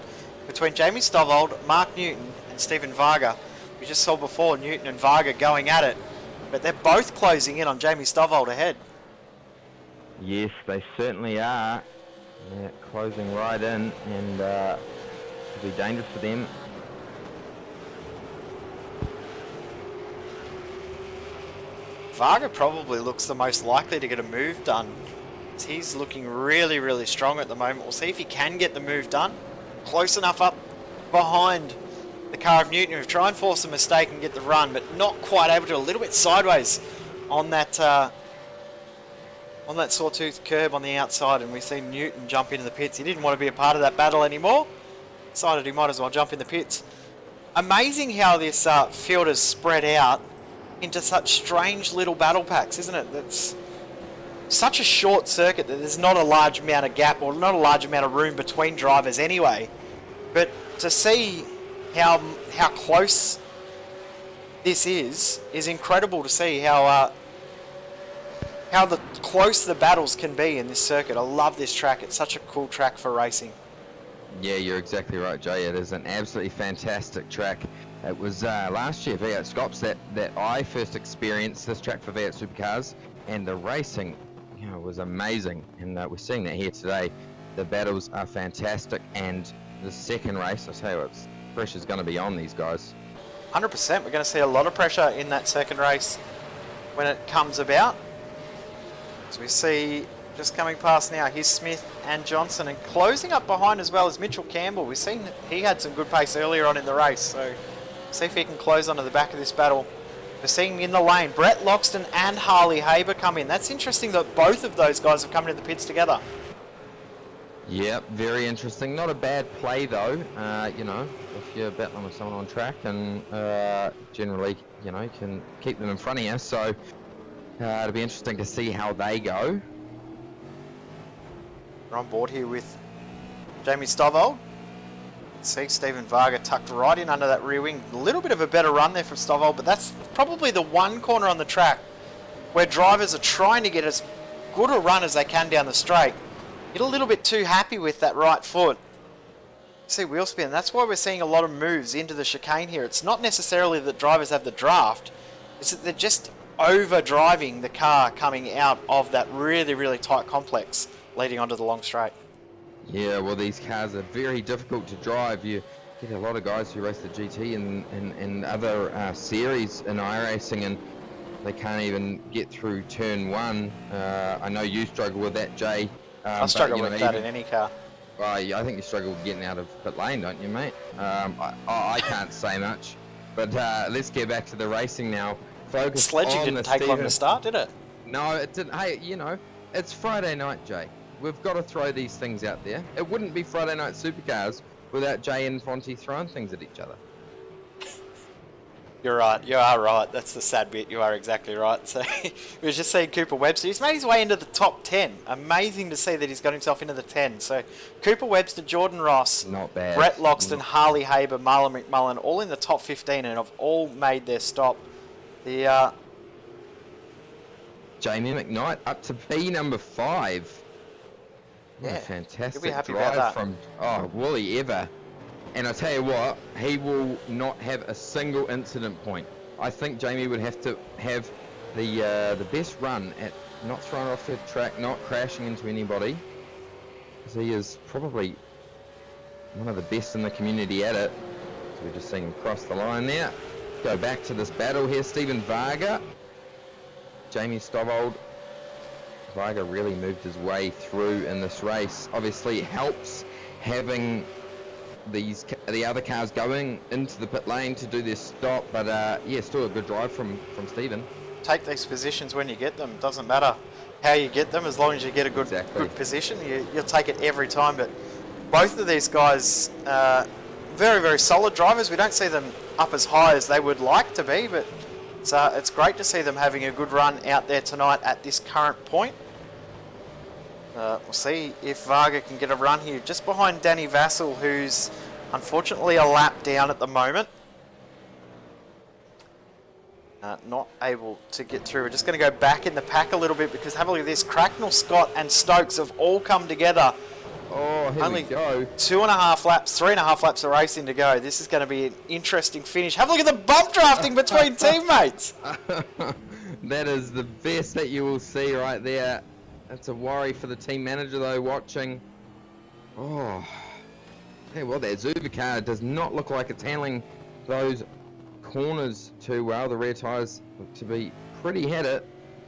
between Jamie Stovald, Mark Newton and Stephen Varga. We just saw before Newton and Varga going at it, but they're both closing in on Jamie Stovald ahead. Yes, they certainly are. They're closing right in, and it'll be dangerous for them. Varga probably looks the most likely to get a move done. He's looking really, really strong at the moment. We'll see if he can get the move done. Close enough up behind the car of Newton, who try and force a mistake and get the run, but not quite able to. A little bit sideways on that sawtooth curb on the outside, and we see Newton jump into the pits. He didn't want to be a part of that battle anymore. Decided he might as well jump in the pits. Amazing how this field is spread out into such strange little battle packs, isn't it? That's such a short circuit that there's not a large amount of gap or not a large amount of room between drivers anyway. But to see how close this is incredible to see how close the battles can be in this circuit. I love this track. It's such a cool track for racing. Yeah, you're exactly right, Jay. It is an absolutely fantastic track. It was last year, V8 Scops, that I first experienced this track for V8 Supercars, and the racing was amazing, and we're seeing that here today. The battles are fantastic, and the second race, I tell you what, pressure's going to be on these guys. 100%. We're going to see a lot of pressure in that second race when it comes about. As we see, just coming past now, here's Smith and Johnson, and closing up behind as well as Mitchell Campbell. We've seen that he had some good pace earlier on in the race, so see if he can close onto the back of this battle. We're seeing in the lane, Brett Loxton and Harley Haber come in. That's interesting that both of those guys have come into the pits together. Yep, very interesting. Not a bad play though. If you're battling with someone on track, and generally, you can keep them in front of you. So it'll be interesting to see how they go. We're on board here with Jamie Stovall. See Stephen Varga tucked right in under that rear wing. A little bit of a better run there from Stovall, but that's probably the one corner on the track where drivers are trying to get as good a run as they can down the straight. Get a little bit too happy with that right foot. See wheel spin. That's why we're seeing a lot of moves into the chicane here. It's not necessarily that drivers have the draft. It's that they're just over driving the car coming out of that really, really tight complex leading onto the long straight. Yeah, well, these cars are very difficult to drive. You get a lot of guys who race the GT and other series in iRacing, and they can't even get through turn one. I know you struggle with that, Jay. I struggle with that in any car. I think you struggle with getting out of pit lane, don't you, mate? I can't say much. But let's get back to the racing now. Focus Sledging on didn't take long to start, did it? No, it didn't. Hey, it's Friday night, Jay. We've got to throw these things out there. It wouldn't be Friday night supercars without Jay and Fonty throwing things at each other. You're right. You are right. That's the sad bit. You are exactly right. So we were just seeing Cooper Webster. He's made his way into the top 10. Amazing to see that he's got himself into the 10. So Cooper Webster, Jordan Ross, not bad. Brett Loxton, Harley Haber, Marlon McMullen, all in the top 15 and have all made their stop. The Jamie McKnight up to P number 5. Yeah, fantastic be happy drive about that. from Wooly ever. And I tell you what, he will not have a single incident point. I think Jamie would have to have the best run at not throwing off the track, not crashing into anybody, because he is probably one of the best in the community at it. So we're just seeing him cross the line there. Go back to this battle here. Stephen Varga, Jamie Stovall. Varga really moved his way through in this race. Obviously it helps having the other cars going into the pit lane to do their stop, but yeah, still a good drive from Stephen. Take these positions when you get them. Doesn't matter how you get them, as long as you get a good position, you'll take it every time. But both of these guys, very, very solid drivers. We don't see them up as high as they would like to be, but it's great to see them having a good run out there tonight at this current point. We'll see if Varga can get a run here, just behind Danny Vassell, who's unfortunately a lap down at the moment. Not able to get through. We're just going to go back in the pack a little bit, because have a look at this. Cracknell, Scott and Stokes have all come together. Oh, here we go. 2.5 laps, 3.5 laps of racing to go. This is going to be an interesting finish. Have a look at the bump drafting between teammates. That is the best that you will see right there. That's a worry for the team manager though, watching. Oh, hey, well, that Supercar does not look like it's handling those corners too well. The rear tyres look to be pretty hit it.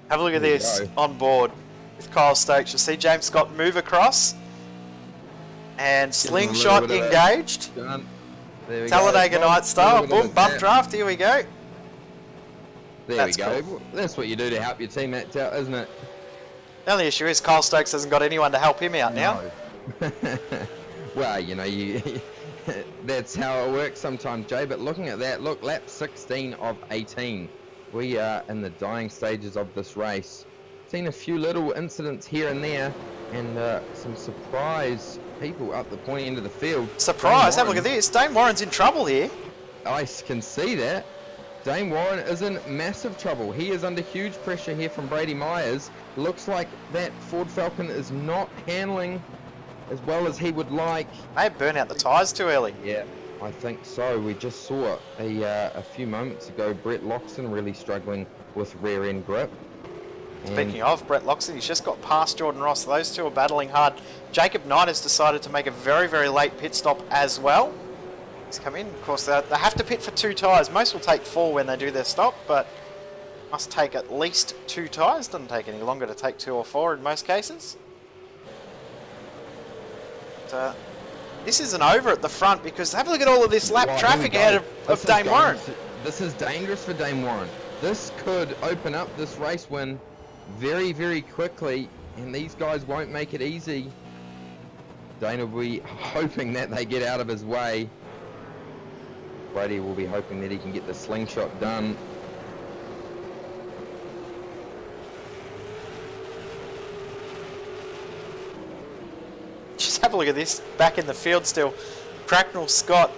Have a look at this on board with Kyle Stokes. You'll see James Scott move across. And slingshot engaged. Talladega Night style. Boom, bump draft. Here we go. There we go. Cool. That's what you do to help your teammates out, isn't it? The only issue is Kyle Stokes hasn't got anyone to help him out now. Well, that's how it works sometimes, Jay. But looking at that, look, lap 16 of 18. We are in the dying stages of this race. Seen a few little incidents here and there, and some surprise people up the pointy end of the field. Surprise! Have a look at this. Dane Warren's in trouble here. I can see that. Dane Warren is in massive trouble. He is under huge pressure here from Brady Myers. Looks like that Ford Falcon is not handling as well as he would like. May have burnt out the tyres too early. Yeah, I think so. We just saw a few moments ago, Brett Loxton really struggling with rear end grip. Speaking of Brett Loxton, he's just got past Jordan Ross. Those two are battling hard. Jacob Knight has decided to make a very, very late pit stop as well. He's come in. Of course, they have to pit for 2 tyres. Most will take 4 when they do their stop, but must take at least 2 tyres. Doesn't take any longer to take 2 or 4 in most cases. But, this isn't over at the front because have a look at all of this lap traffic ahead of Dane Warren. This is dangerous for Dane Warren. This could open up this race win very, very quickly, and these guys won't make it easy. Dane will be hoping that they get out of his way. Brady will be hoping that he can get the slingshot done. Just have a look at this. Back in the field still. Cracknell, Scott,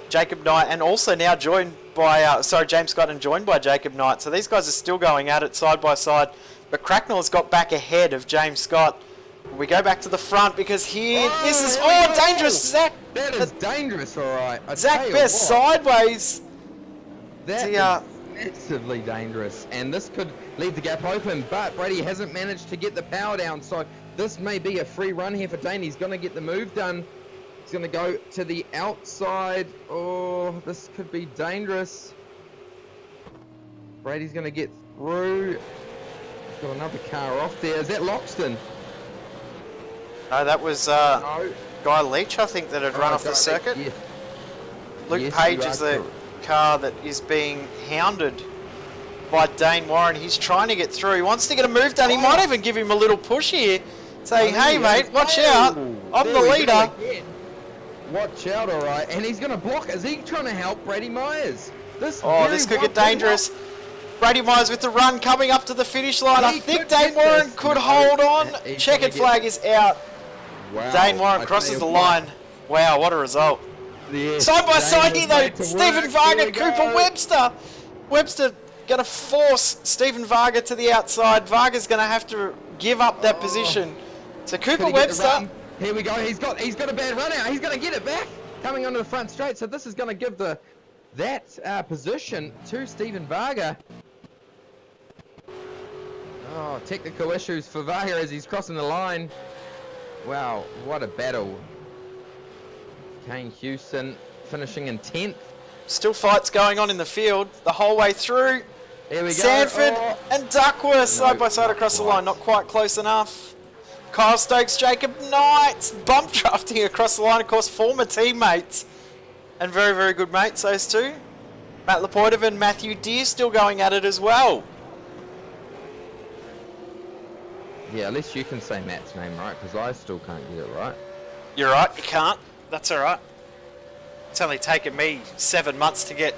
Jacob Knight, and also now joined by, James Scott and joined by Jacob Knight. So these guys are still going at it side by side. But Cracknell has got back ahead of James Scott. We go back to the front because here, this is, dangerous, Zach. That is dangerous, all right. Zach Best sideways. That is massively dangerous, and this could leave the gap open, but Brady hasn't managed to get the power down, so this may be a free run here for Dane. He's going to get the move done. He's going to go to the outside. Oh, this could be dangerous. Brady's going to get through. Got another car off there. Is that Loxton? No, that was Guy Leach, I think, that had run off the circuit. Yes. Luke Page is the car that is being hounded by Dane Warren. He's trying to get through. He wants to get a move done. He might even give him a little push here, saying, hey, mate, watch out. I'm the leader. Watch out, all right. And he's going to block. Is he trying to help Brady Myers? This could get dangerous. Brady Myers with the run coming up to the finish line. I think Dane Warren could hold on. Checkered flag is out. Wow. Dane Warren crosses the line. Wow, what a result. Yes, Side by side here, though. to Stephen work. Varga, Here we Cooper go. Webster. Webster going to force Stephen Varga to the outside. Varga's going to have to give up that position. So Cooper Can he get the Webster. run? Here we go. He's got a bad run out. He's going to get it back. Coming onto the front straight. So this is going to give that position to Stephen Varga. Oh, technical issues for Varga as he's crossing the line. Wow, what a battle. Kane Houston finishing in 10th. Still fights going on in the field the whole way through. Here we go. Sanford Oh. and Duckworth side by side not across the quite. line. Not quite close enough. Kyle Stokes, Jacob Knight, bump drafting across the line. Of course, former teammates and very, very good mates, those two. Matt Lapoitov and Matthew Deere still going at it as well. Yeah, at least you can say Matt's name right, because I still can't get it right. You're right, you can't. That's all right. It's only taken me 7 months to get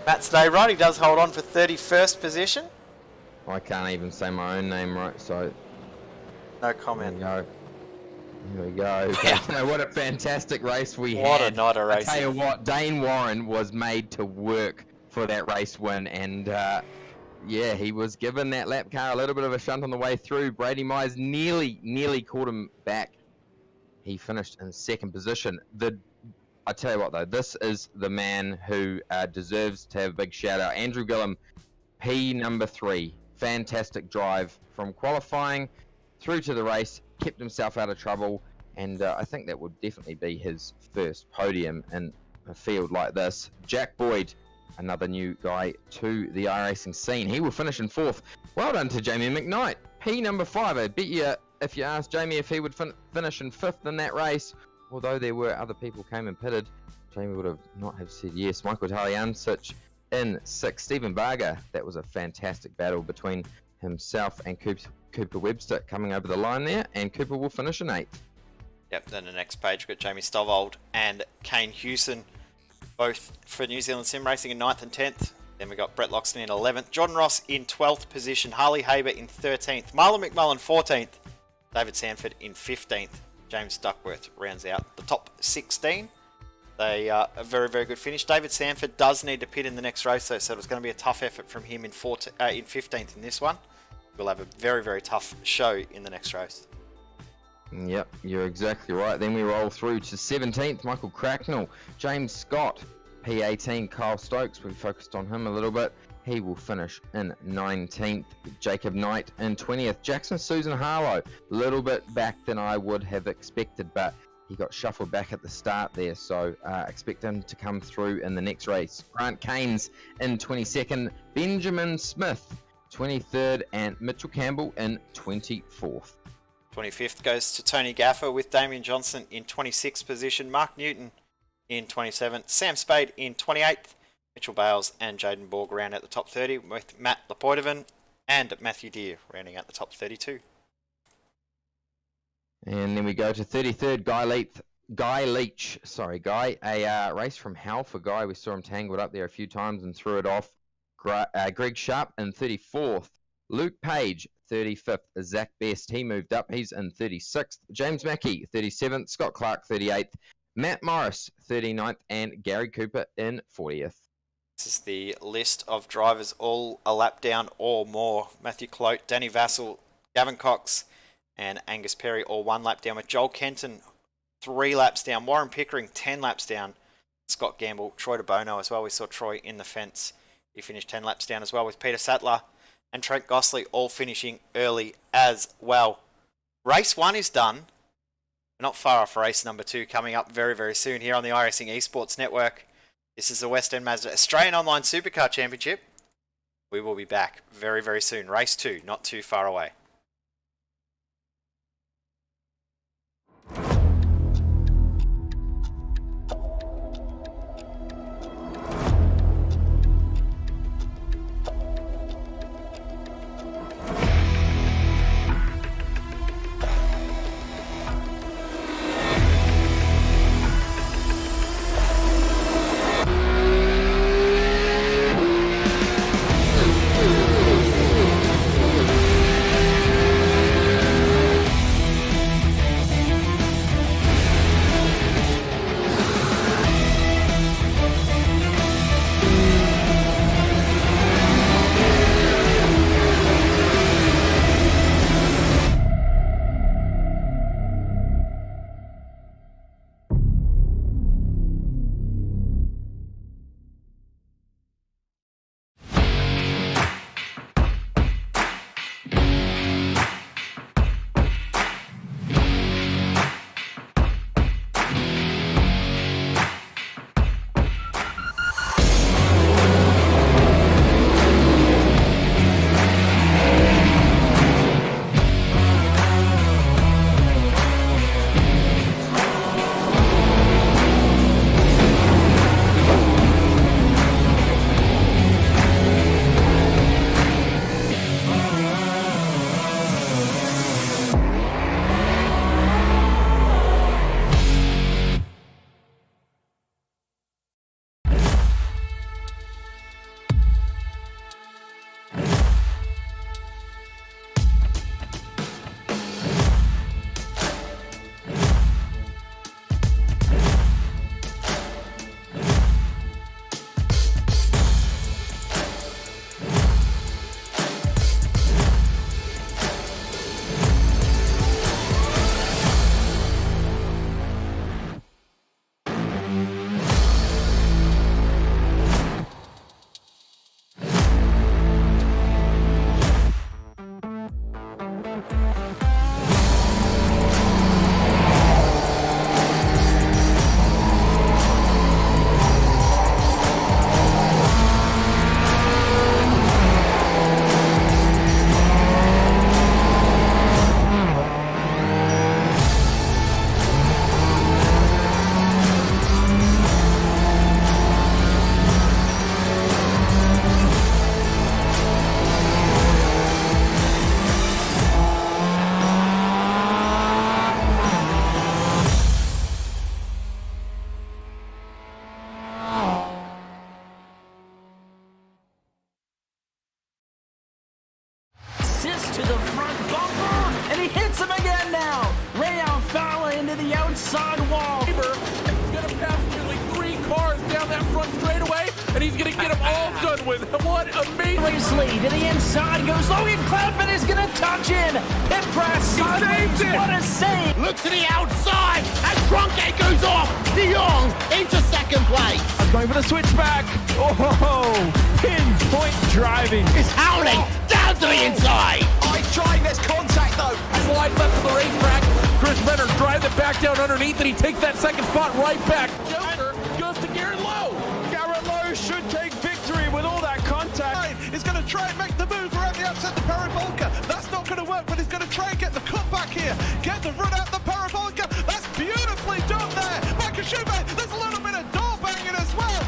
Matt's name right. He does hold on for 31st position. I can't even say my own name right, so No there comment. we go. Here we go. Yeah. What a fantastic race we What had. a night of I racing. tell you what, Dane Warren was made to work for that race win, and yeah, he was given that lap car a little bit of a shunt on the way through. Brady Myers nearly caught him back. He finished in 2nd position. I tell you what though, this is the man who deserves to have a big shout out. Andrew Gillum, P number 3. Fantastic drive from qualifying through to the race, kept himself out of trouble, and I think that would definitely be his first podium in a field like this. Jack Boyd, another new guy to the iRacing scene. He will finish in 4th. Well done to Jamie McKnight, P number 5. I bet you if you asked Jamie if he would finish in 5th in that race, although there were other people came and pitted, Jamie would have not have said yes. Michael Taliancic in 6th. Stephen Varga, that was a fantastic battle between himself and Cooper Webster coming over the line there, and Cooper will finish in 8th. Yep, then the next page we've got Jamie Stovald and Kane Hewson, both for New Zealand Sim Racing in 9th and 10th. Then we got Brett Loxton in 11th, Jordan Ross in 12th position, Harley Haber in 13th, Marlon McMullen 14th, David Sanford in 15th. James Duckworth rounds out the top 16. They a very, very good finish. David Sanford does need to pit in the next race, though, so it's going to be a tough effort from him in 15th in this one. We'll have a very, very tough show in the next race. Yep, you're exactly right. Then we roll through to 17th, Michael Cracknell, James Scott, P18, Kyle Stokes. We focused on him a little bit. He will finish in 19th. Jacob Knight in 20th. Jackson Susan Harlow, a little bit back than I would have expected, but he got shuffled back at the start there, so expect him to come through in the next race. Grant Keynes in 22nd. Benjamin Smith 23rd, and Mitchell Campbell in 24th. 25th goes to Tony Gaffer with Damien Johnson in 26th position. Mark Newton in 27th. Sam Spade in 28th. Mitchell Bales and Jaden Borg round out the top 30 with Matt Lepoitovan and Matthew Deere rounding out the top 32. And then we go to 33rd, Guy Leach. A race from hell for Guy. We saw him tangled up there a few times and threw it off. Greg Sharp in 34th. Luke Page, 35th. Zach Best, he moved up. He's in 36th. James Mackey, 37th. Scott Clark, 38th. Matt Morris, 39th. And Gary Cooper in 40th. This is the list of drivers all a lap down or more. Matthew Clote, Danny Vassell, Gavin Cox, and Angus Perry all 1 lap down, with Joel Kenton 3 laps down, Warren Pickering 10 laps down, Scott Gamble, Troy DeBono as well. We saw Troy in the fence. He finished 10 laps down as well, with Peter Sattler and Trent Gosling all finishing early as well. Race 1 is done. We're not far off race number 2 coming up very, very soon here on the iRacing Esports Network. This is the West End Mazda Australian Online Supercar Championship. We will be back very, very soon. Race 2, not too far away. Assist to the front bumper, and he hits him again now. Ray Alfala into the outside wall. He's going to pass nearly 3 cars down that front straightaway. and he's going to get them all done with. What amazing. Race lead to the inside goes Logan Cloudman is going to touch in. Pit press sideways. What a save. Look to the outside as Cronkite goes off. De Jong into second place. Going for the switchback. Oh, pinpoint driving. It's howling down to the inside. He's trying, there's contact though. Slide left to the racetrack. Chris Benner drives it back down underneath, and he takes that second spot right back. Joker goes to Garrett Lowe. Garrett Lowe should take victory with all that contact. He's going to try and make the move around the upset the Parabolica. That's not going to work, but he's going to try and get the cut back here. Get the run out the Parabolica. That's beautifully done there. Makashube, there's a little bit of door banging as well.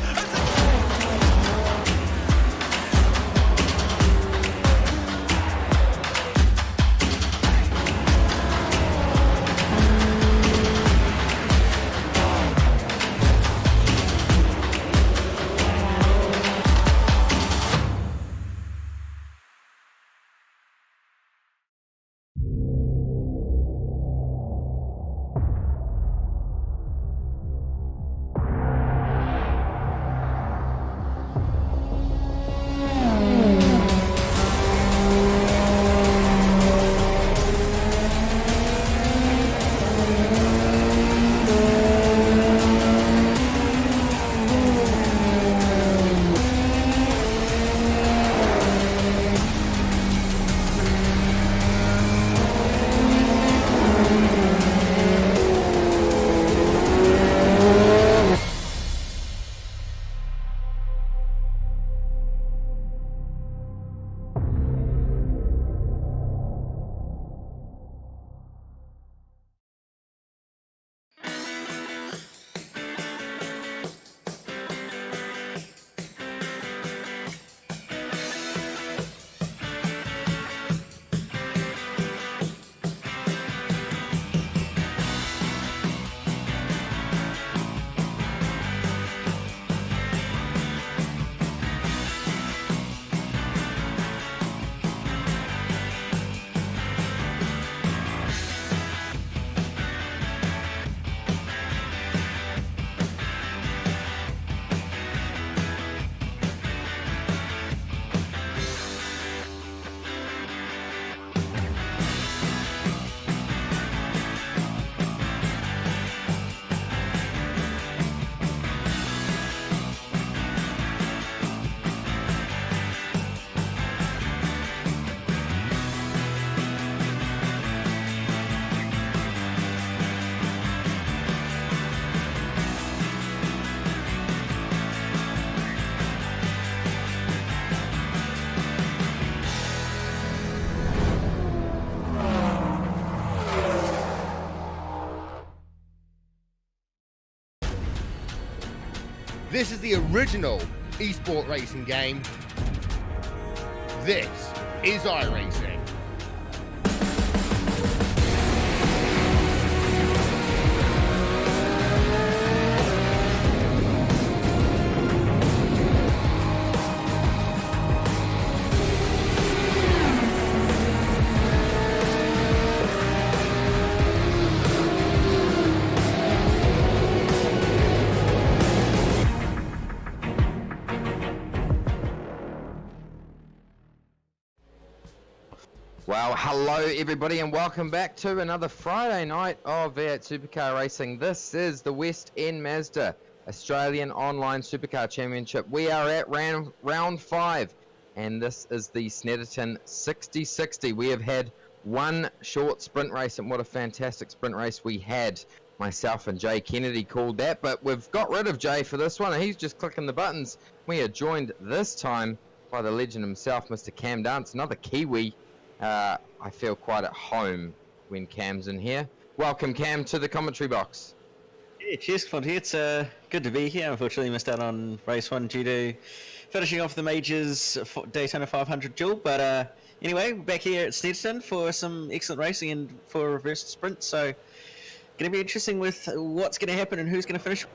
This is the original esport racing game. This is iRacing. Well, hello everybody and welcome back to another Friday night of V8 Supercar Racing. This is the West End Mazda Australian Online Supercar Championship. We are at round 5 and this is the Snetterton 60-60. We have had one short sprint race and what a fantastic sprint race we had. Myself and Jay Kennedy called that, but we've got rid of Jay for this one and he's just clicking the buttons. We are joined this time by the legend himself, Mr. Cam Dance, another Kiwi. I feel quite at home when Cam's in here. Welcome, Cam, to the commentary box. Yeah, cheers, Fonty. It's good to be here. Unfortunately, missed out on race 1 due to finishing off the majors Daytona 500 duel. But anyway, we're back here at Snetterton for some excellent racing and for a reverse sprint. So, going to be interesting with what's going to happen and who's going to finish.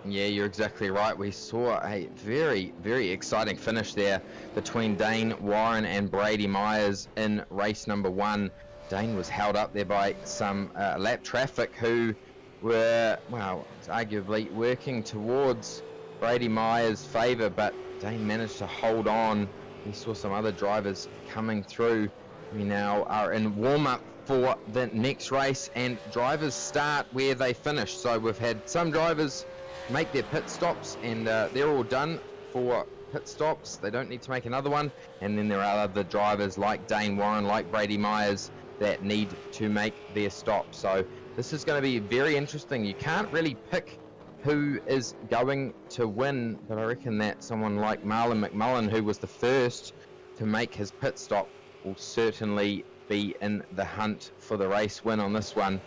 Yeah, you're exactly right. We saw a very, very exciting finish there between Dane Warren and Brady Myers in race number 1. Dane was held up there by some lap traffic who were, well, arguably working towards Brady Myers' favour, but Dane managed to hold on. We saw some other drivers coming through. We now are in warm-up for the next race, and drivers start where they finish. So we've had some drivers make their pit stops, and they're all done for pit stops. They don't need to make another one. And then there are other drivers like Dane Warren, like Brady Myers, that need to make their stop. So this is going to be very interesting. You can't really pick who is going to win, but I reckon that someone like Marlon McMullen, who was the first to make his pit stop, will certainly be in the hunt for the race win on this one.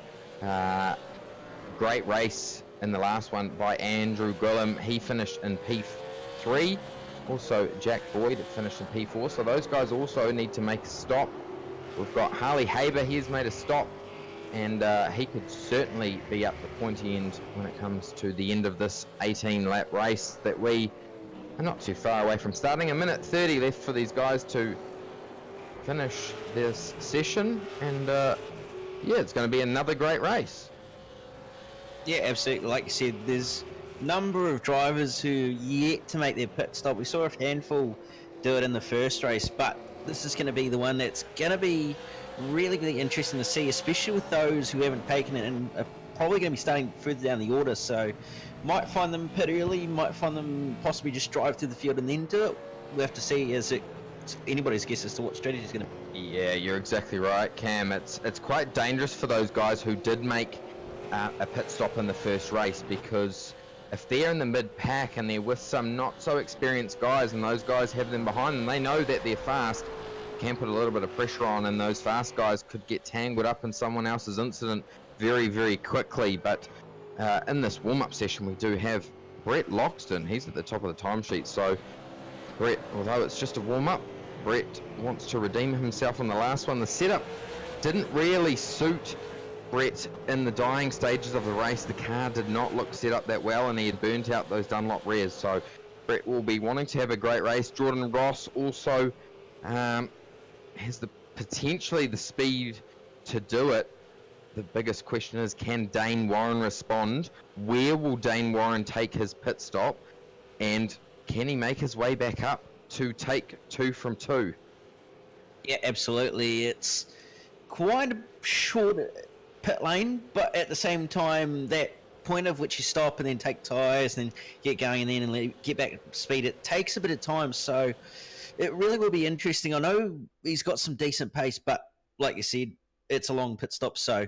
Great race in the last one by Andrew Gillum. He finished in P3. Also Jack Boyd finished in P4, so those guys also need to make a stop. We've got Harley Haber, he's made a stop, and he could certainly be up the pointy end when it comes to the end of this 18-lap race that we are not too far away from starting. A minute 30 left for these guys to finish this session, and yeah, it's going to be another great race. Yeah, absolutely. Like you said, there's a number of drivers who yet to make their pit stop. We saw a handful do it in the first race, but this is going to be the one that's going to be really, really interesting to see, especially with those who haven't taken it and are probably going to be starting further down the order. So might find them pit early, might find them possibly just drive through the field and then do it. We'll have to see, as it's anybody's guess as to what strategy is going to be. Yeah, you're exactly right, Cam. It's quite dangerous for those guys who did make a pit stop in the first race, because if they're in the mid-pack and they're with some not so experienced guys and those guys have them behind them, they know that they're fast, can put a little bit of pressure on, and those fast guys could get tangled up in someone else's incident very, very quickly. But in this warm-up session, we do have Brett Loxton. He's at the top of the timesheet, so Brett, although it's just a warm-up, Brett wants to redeem himself on the last one. The setup didn't really suit Brett in the dying stages of the race. The car did not look set up that well, and he had burnt out those Dunlop rears, so Brett will be wanting to have a great race. Jordan Ross also has potentially the speed to do it. The biggest question is, can Dane Warren respond? Where will Dane Warren take his pit stop? And can he make his way back up to take 2 from 2? Yeah, absolutely. It's quite a short pit lane, but at the same time, that point of which you stop and then take tyres and then get going and then get back speed, it takes a bit of time. So it really will be interesting. I know he's got some decent pace, but like you said, it's a long pit stop, so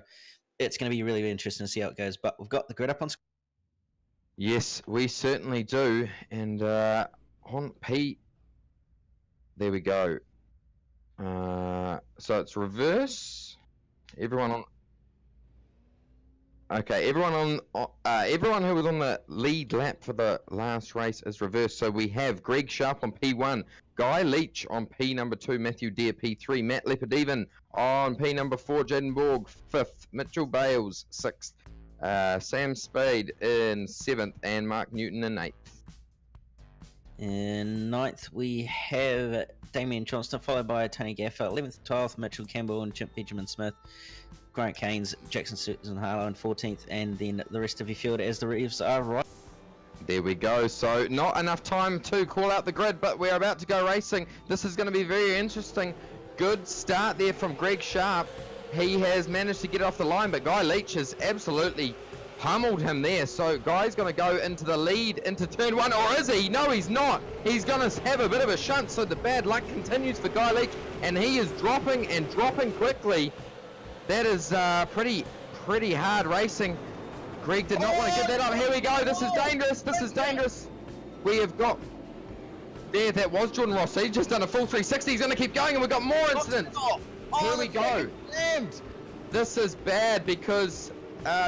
it's going to be really interesting to see how it goes. But we've got the grid up on screen. Yes, we certainly do. And on P, there we go. So it's reverse. Everyone on. Okay, everyone who was on the lead lap for the last race is reversed. So we have Greg Sharp on P1, Guy Leach on P number 2, Matthew Deere P3, Matt Leopoldeven on P number 4, Jaden Borg 5th, Mitchell Bales 6th, Sam Spade in 7th, and Mark Newton in 8th. In 9th, we have Damien Johnston, followed by Tony Gaffer. 11th, 12th, Mitchell Campbell and Chimp Benjamin Smith. Grant Keynes, Jackson Susan Harlow in 14th, and then the rest of your field as the Reeves are right. There we go. So not enough time to call out the grid, but we're about to go racing. This is going to be very interesting. Good start there from Greg Sharp. He has managed to get off the line, but Guy Leach has absolutely pummeled him there. So Guy's going to go into the lead into turn 1, or is he? No, he's not. He's going to have a bit of a shunt, so the bad luck continues for Guy Leach, and he is dropping and dropping quickly. That is pretty hard racing. Greg did not want to give that up. Here we go. This is dangerous. This is dangerous. We have got... There, that was Jordan Ross. He's just done a full 360. He's going to keep going, and we've got more incidents. Here we go. This is bad, because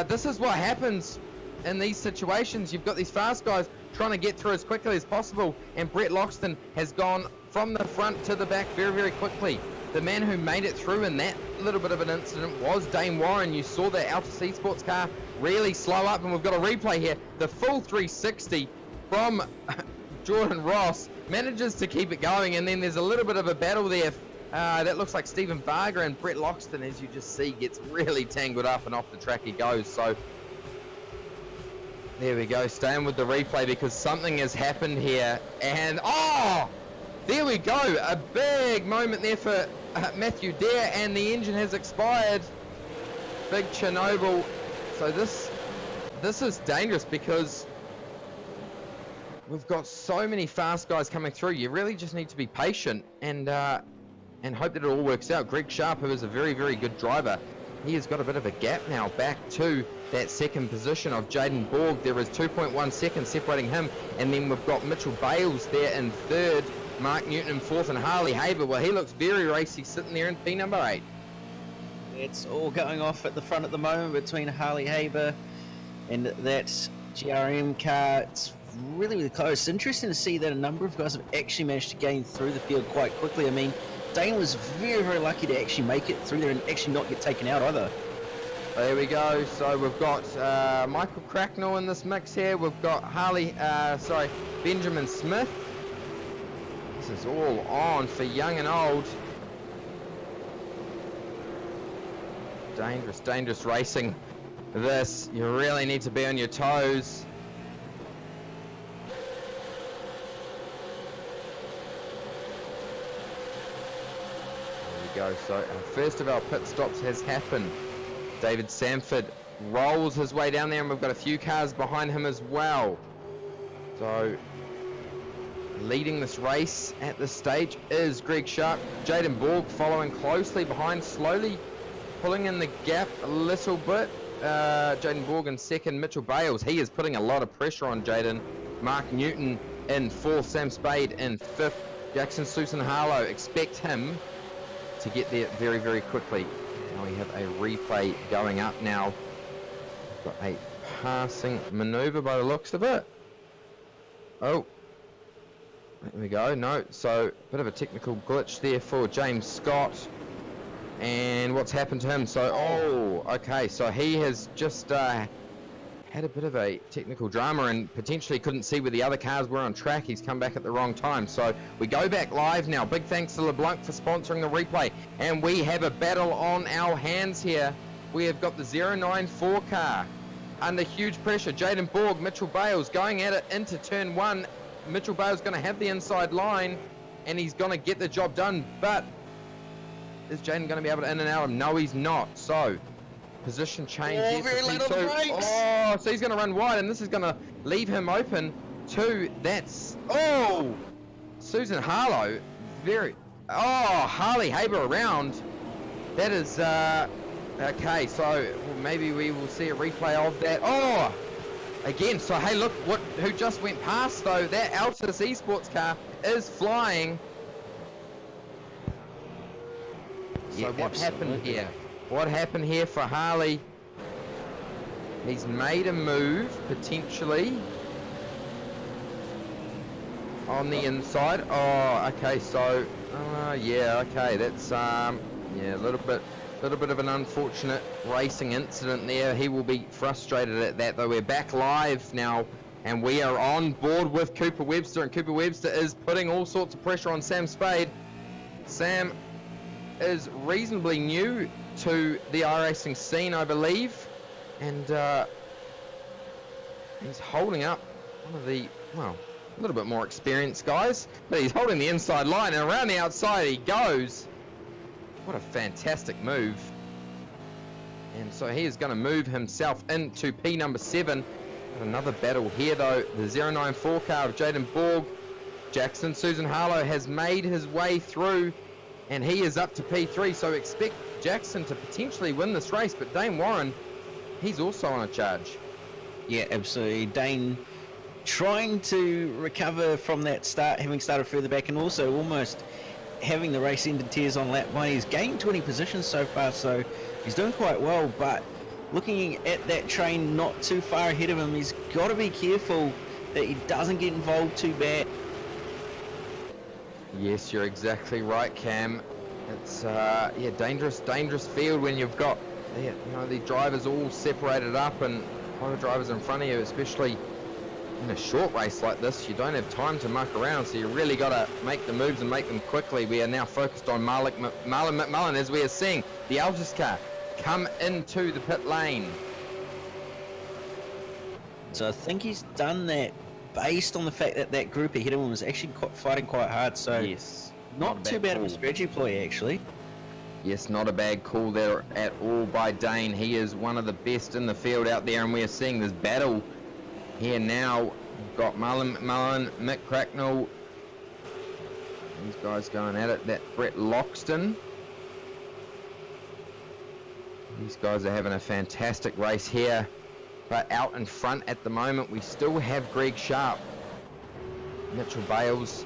this is what happens in these situations. You've got these fast guys trying to get through as quickly as possible, and Brett Loxton has gone from the front to the back very, very quickly. The man who made it through in that little bit of an incident was Dane Warren. You saw the Alpha C Sports car really slow up, and we've got a replay here. The full 360 from Jordan Ross manages to keep it going, and then there's a little bit of a battle there. That looks like Stephen Varga, and Brett Loxton, as you just see, gets really tangled up, and off the track he goes. So There we go, staying with the replay because something has happened here. And, oh! There we go, a big moment there for Matthew Dare, and the engine has expired. Big Chernobyl. So this is dangerous because we've got so many fast guys coming through. You really just need to be patient and hope that it all works out. Greg Sharp, who is a very, very good driver, he has got a bit of a gap now back to that second position of Jaden Borg. There is 2.1 seconds separating him, and then we've got Mitchell Bales there in third, Mark Newton in fourth, and Harley Haber. Well, he looks very racy sitting there in P number 8. It's all going off at the front at the moment between Harley Haber and that GRM car. It's really, really close. Interesting to see that a number of guys have actually managed to gain through the field quite quickly. I mean, Dane was very, very lucky to actually make it through there and actually not get taken out either. There we go. So we've got Michael Cracknell in this mix here. We've got Benjamin Smith. This is all on for young and old. Dangerous, dangerous racing. This, you really need to be on your toes. There we go. So our first of our pit stops has happened. David Samford rolls his way down there, and we've got a few cars behind him as well. So leading this race at this stage is Greg Sharp. Jaden Borg following closely behind, slowly pulling in the gap a little bit. Jaden Borg in second, Mitchell Bales, he is putting a lot of pressure on Jaden. Mark Newton in fourth, Sam Spade in fifth, Jackson Susan Harlow, expect him to get there very, very quickly. Now we have a replay going up now. Got a passing maneuver by the looks of it. Oh, there we go. No, so a bit of a technical glitch there for James Scott. And what's happened to him? So, oh, okay, so he has just had a bit of a technical drama and potentially couldn't see where the other cars were on track. He's come back at the wrong time. So we go back live now. Big thanks to LeBlanc for sponsoring the replay. And we have a battle on our hands here. We have got the 094 car under huge pressure. Jaden Borg, Mitchell Bales going at it into turn one. Mitchell Bales going to have the inside line and he's going to get the job done. But is Jaden going to be able to in and out of him? No, he's not. So position change here for P2. Oh, so he's going to run wide, and this is going to leave him open to Susan Harlow. Harley Haber around. That is okay. So maybe we will see a replay of that. Oh, again. So hey, look who just went past though. That Altus Esports car is flying. So Yeah, what happened absolutely. here? What happened here for Harley? He's made a move, potentially, on the inside. Oh, okay, so, yeah, okay, that's, yeah, a little bit of an unfortunate racing incident there. He will be frustrated at that, though. We're back live now, and we are on board with Cooper Webster, and Cooper Webster is putting all sorts of pressure on Sam Spade. Sam is reasonably new to the iRacing scene, I believe, and he's holding up one of the, well, a little bit more experienced guys, but he's holding the inside line, and around the outside he goes. What a fantastic move. And so he is going to move himself into P number 7. Another battle here though, the 094 car of Jaden Borg. Jackson Susan Harlow has made his way through, and he is up to P3, so expect Jackson to potentially win this race, but Dane Warren, he's also on a charge. Yeah, absolutely. Dane trying to recover from that start, having started further back, and also almost having the race end in tears on lap 1. He's gained 20 positions so far, so he's doing quite well, but looking at that train not too far ahead of him, he's got to be careful that he doesn't get involved too bad. Yes, you're exactly right, Cam. It's yeah, dangerous field when you've got the drivers all separated up and other drivers in front of you, especially in a short race like this. You don't have time to muck around, so you really got to make the moves and make them quickly. We are now focused on Marlon McMullen as we are seeing the Altus car come into the pit lane. So I think he's done that based on the fact that that group ahead of him was actually fighting quite hard. So Yes. not too bad of a strategy ploy, actually. Yes, not a bad call there at all by Dane. He is one of the best in the field out there, and we are seeing this battle here now. We've got Marlon McMullen, Mick Cracknell. These guys going at it. That Brett Loxton. These guys are having a fantastic race here. But out in front at the moment, we still have Greg Sharp, Mitchell Bales.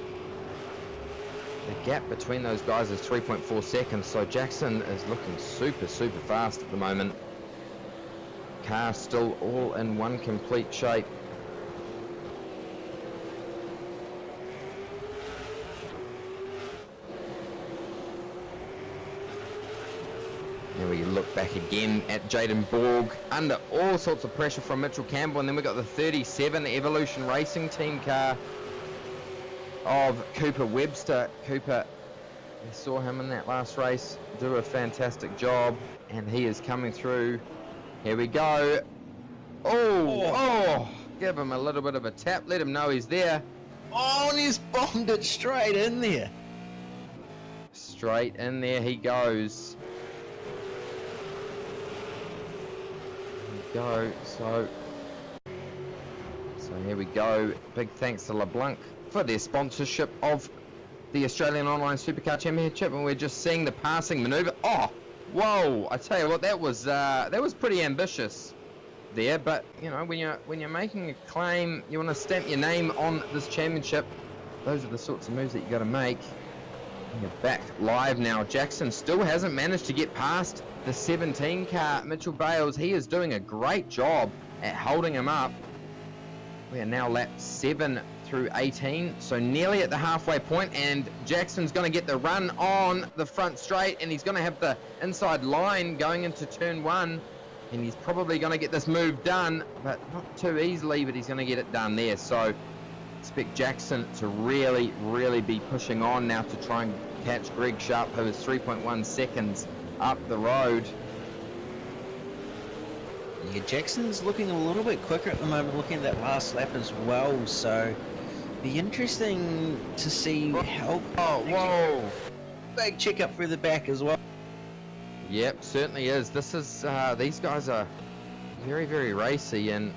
The gap between those guys is 3.4 seconds, so Jackson is looking super fast at the moment. Car still all in one complete shape. There we look back again at Jaden Borg, under all sorts of pressure from Mitchell Campbell, and then we got the 37 Evolution Racing Team car of Cooper Webster. Cooper, we saw him in that last race do a fantastic job, and he is coming through. Here we go. Oh, give him a little bit of a tap, let him know he's there. Oh, and he's bombed it straight in there. Straight in there he goes. Go. So here we go. Big thanks to LeBlanc for their sponsorship of the Australian Online Supercar Championship, and we're just seeing the passing maneuver. Oh, whoa! I tell you what, that was pretty ambitious there. But you know, when you're making a claim, you want to stamp your name on this championship. Those are the sorts of moves that you got to make. You're back live now. Jackson still hasn't managed to get past the 17 car, Mitchell Bales. He is doing a great job at holding him up. We are now lap 7 through 18, so nearly at the halfway point, and Jackson's going to get the run on the front straight, and he's going to have the inside line going into turn 1, and he's probably going to get this move done, but not too easily, but he's going to get it done there. So expect Jackson to really be pushing on now to try and catch Greg Sharp, who is 3.1 seconds up the road. Yeah, Jackson's looking a little bit quicker at the moment, looking at that last lap as well, so be interesting to see how... Whoa! Big check up through the back as well. Yep, certainly is. This is, these guys are very racy, and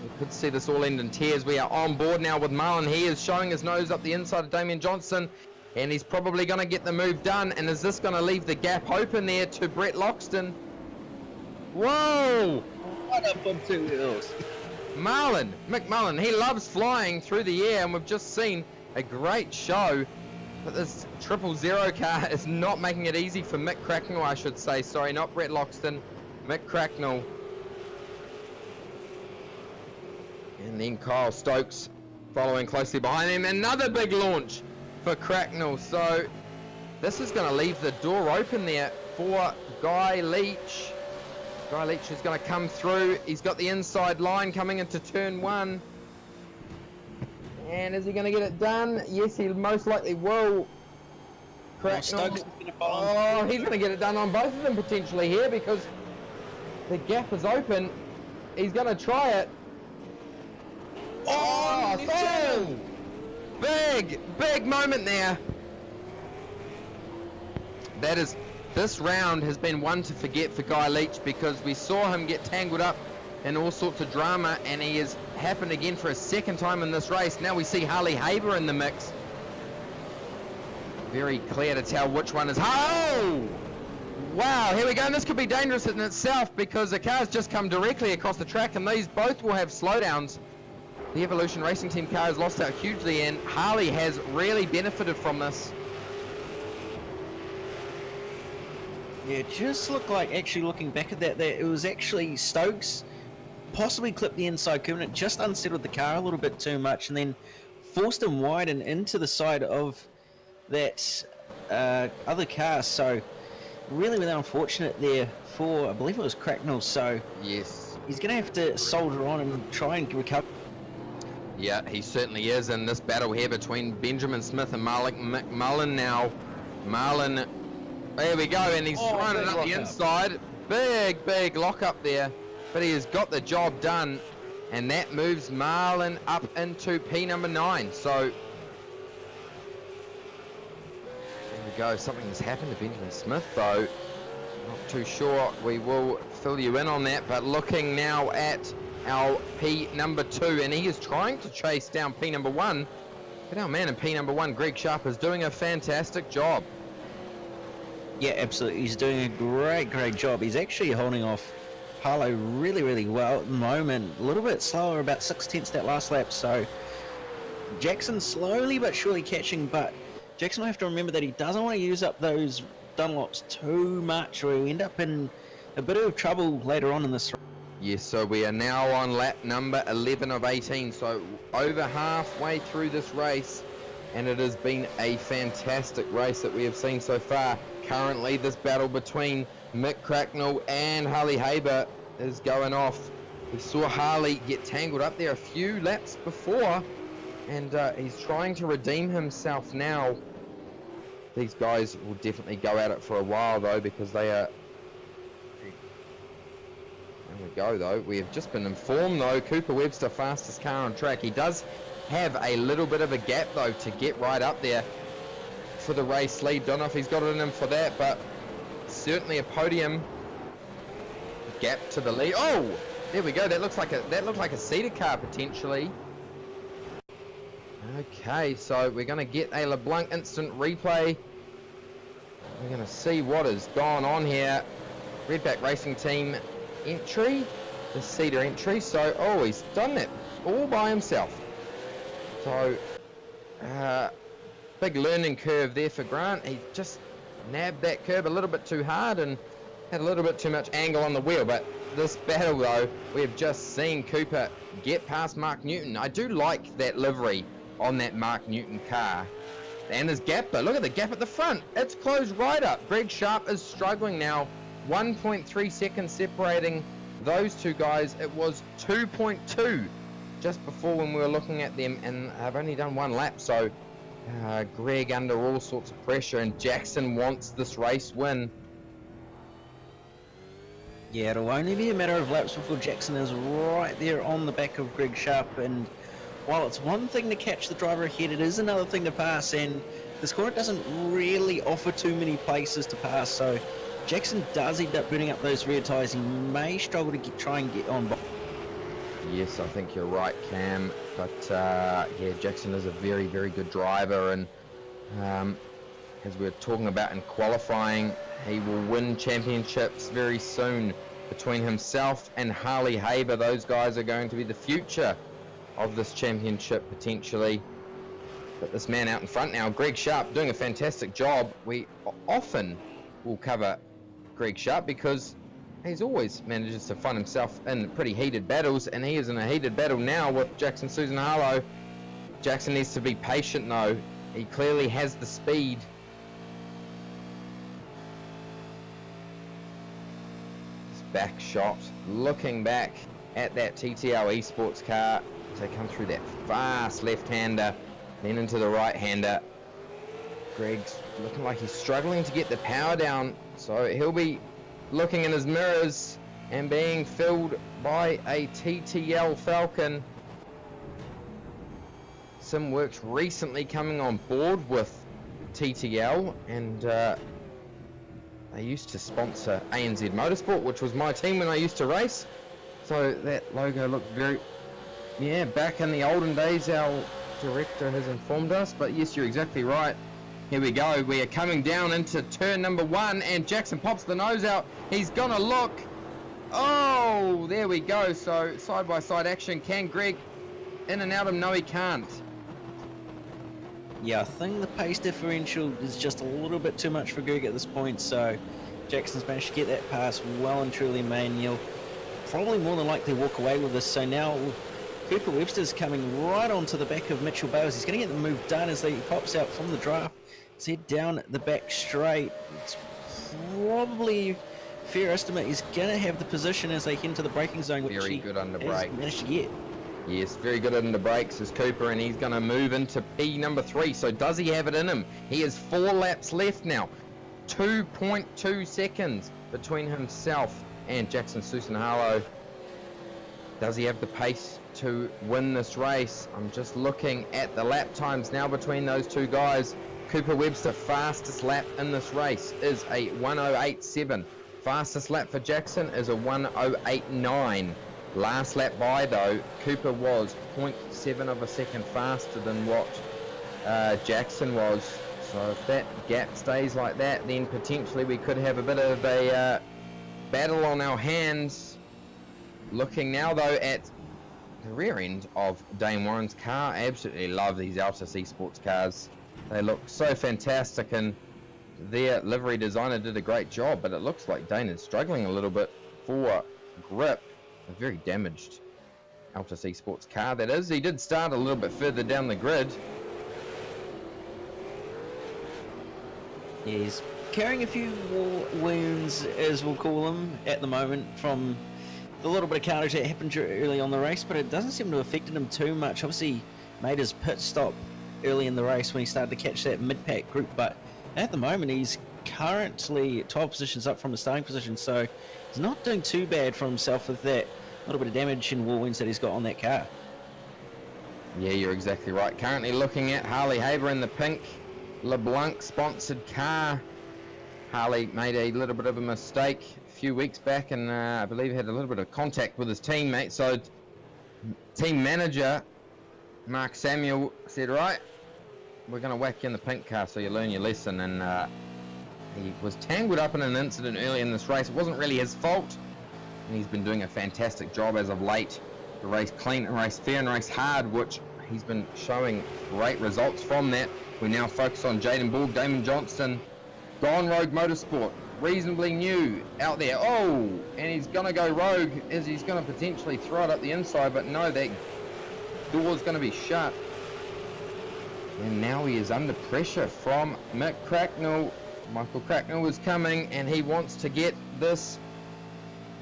we could see this all end in tears. We are on board now with Marlon. He is showing his nose up the inside of Damien Johnson, and he's probably going to get the move done. And is this going to leave the gap open there to Brett Loxton? Whoa! What up on two wheels? Marlon, McMullen, he loves flying through the air, and we've just seen a great show. But this 000 car is not making it easy for Mick Cracknell, I should say. Sorry, not Brett Loxton, Mick Cracknell. And then Kyle Stokes following closely behind him. Another big launch for Cracknell. So this is going to leave the door open there for Guy Leach. Guy Leach is going to come through. He's got the inside line coming into turn 1. And is he going to get it done? Yes, he most likely will. Cracknell. Oh, he's going to get it done on both of them potentially here, because the gap is open. He's going to try it. Oh, big moment there. This round has been one to forget for Guy Leach, because we saw him get tangled up in all sorts of drama, and he has happened again for a second time in this race. Now we see Harley Haber in the mix. Very clear to tell which one is... Oh! Wow, here we go, and this could be dangerous in itself, because the car's just come directly across the track, and these both will have slowdowns. The Evolution Racing Team car has lost out hugely, and Harley has really benefited from this. Yeah, it just looked like, actually looking back at that, it was actually Stokes possibly clipped the inside curve, and it just unsettled the car a little bit too much, and then forced him wide and into the side of that other car. So really unfortunate there for, I believe it was Cracknell. So yes, he's going to have to soldier on and try and recover. Yeah, he certainly is in this battle here between Benjamin Smith and Malik McMullen now. Marlon, there we go, and he's trying it up the inside. Big lock up there. but he has got the job done, and that moves Marlin up into P number 9. So there we go. Something has happened to Benjamin Smith, though. Not too sure. We will fill you in on that, but looking now at our P number 2, and he is trying to chase down P number 1, but our man in P number 1, Greg Sharp, is doing a fantastic job. Yeah, absolutely. He's doing a great job. He's actually holding off Harlow really well at the moment. A little bit slower, about 6/10 that last lap. So Jackson slowly but surely catching, but Jackson will have to remember that he doesn't want to use up those Dunlops too much, or he'll end up in a bit of trouble later on in this race. Yes, so we are now on lap number 11 of 18, so over halfway through this race, and it has been a fantastic race that we have seen so far. Currently, this battle between Mick Cracknell and Harley Haber is going off. We saw Harley get tangled up there a few laps before, and he's trying to redeem himself now. These guys will definitely go at it for a while, though, because they are... There we go, though. We have just been informed, though, Cooper Webster, fastest car on track. He does have a little bit of a gap, though, to get right up there for the race lead. Don't know if he's got it in him for that, but certainly a podium gap to the lead. Oh, there we go. That looks like a Cedar car potentially. Okay, so we're going to get a LeBlanc instant replay. We're going to see what has gone on here. Redback Racing Team entry, the Cedar entry. So, oh, he's done that all by himself. So, big learning curve there for Grant. He just nabbed that curb a little bit too hard and had a little bit too much angle on the wheel. But this battle, though, we have just seen Cooper get past Mark Newton. I do like that livery on that Mark Newton car. And his gap, but look at the gap at the front. It's closed right up. Greg Sharp is struggling now. 1.3 seconds separating those two guys. It was 2.2 just before when we were looking at them, and I've only done one lap. So Greg under all sorts of pressure, and Jackson wants this race win. Yeah, it'll only be a matter of laps before Jackson is right there on the back of Greg Sharp, and while it's one thing to catch the driver ahead, it is another thing to pass, and this corner doesn't really offer too many places to pass, so Jackson does end up burning up those rear tyres. He may struggle to try and get on. Yes, I think you're right, Cam, but yeah, Jackson is a very good driver, and as we were talking about in qualifying, he will win championships very soon. Between himself and Harley Haber, those guys are going to be the future of this championship potentially. But this man out in front now, Greg Sharp, doing a fantastic job. We often will cover Greg Sharp because he's always manages to find himself in pretty heated battles, and he is in a heated battle now with Jackson Susan Harlow. Jackson needs to be patient though. He clearly has the speed. This back shot, looking back at that TTL Esports car. They come through that fast left-hander, then into the right-hander. Greg's looking like he's struggling to get the power down, so he'll be looking in his mirrors and being filled by a TTL Falcon. SimWorks recently coming on board with TTL, and they used to sponsor ANZ Motorsport, which was my team when I used to race. So that logo looked very... Yeah, back in the olden days, our director has informed us, but yes, you're exactly right. Here we go. We are coming down into turn number 1, and Jackson pops the nose out. He's gonna look. Oh, there we go. So side-by-side action. Can Greg in and out him? No, he can't. Yeah, I think the pace differential is just a little bit too much for Greg at this point, so Jackson's managed to get that pass well and truly manual. Probably more than likely walk away with this, so now Cooper Webster's coming right onto the back of Mitchell Bales. He's going to get the move done as he pops out from the draft. He's head down the back straight. It's probably fair estimate he's going to have the position as they head into the braking zone, which very good under brake. Managed to get. Yes, very good under brakes is Cooper, and he's going to move into P number 3. So does he have it in him? He has 4 laps left now. 2.2 seconds between himself and Jackson Susan Harlow. Does he have the pace to win this race? I'm just looking at the lap times now between those two guys. Cooper Webster, fastest lap in this race is a 1:08.7. Fastest lap for Jackson is a 1:08.9. Last lap by though, Cooper was 0.7 of a second faster than what Jackson was. So if that gap stays like that, then potentially we could have a bit of a battle on our hands. Looking now though at the rear end of Dane Warren's car, I absolutely love these Altus Esports cars. They look so fantastic, and their livery designer did a great job, but it looks like Dane is struggling a little bit for grip. A very damaged Altus Esports car, that is. He did start a little bit further down the grid. Yeah, he's carrying a few wounds, as we'll call them, at the moment from the little bit of carnage that happened early on the race, but it doesn't seem to have affected him too much. Obviously, made his pit stop early in the race when he started to catch that mid-pack group, but at the moment he's currently 12 positions up from the starting position, so he's not doing too bad for himself with that little bit of damage and wounds that he's got on that car. Yeah, you're exactly right. Currently looking at Harley Haber in the pink LeBlanc sponsored car. Harley made a little bit of a mistake a few weeks back, and I believe had a little bit of contact with his teammate, so team manager Mark Samuel said, right, we're going to whack you in the pink car so you learn your lesson. And he was tangled up in an incident early in this race. It wasn't really his fault, and he's been doing a fantastic job as of late to race clean and race fair and race hard, which he's been showing great results from that. We now focus on Jaden Borg, Damon Johnston, Gone Rogue Motorsport, reasonably new out there. Oh, and he's going to go rogue as he's going to potentially throw it up the inside, but no, that door's going to be shut. And now he is under pressure from Mick Cracknell. Michael Cracknell is coming, and he wants to get this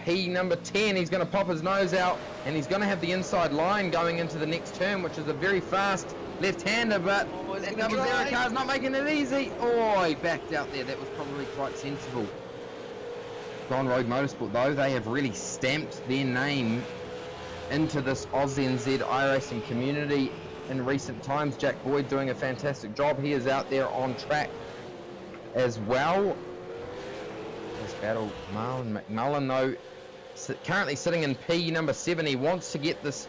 P number 10. He's going to pop his nose out, and he's going to have the inside line going into the next turn, which is a very fast left-hander, but that double zero car's not making it easy. Oh, he backed out there. That was probably quite sensible. Gone Rogue Motorsport, though, they have really stamped their name into this AusNZ iRacing community in recent times. Jack Boyd doing a fantastic job. He is out there on track as well. This battle, Marlon McMullen, though, currently sitting in P number 7. He wants to get this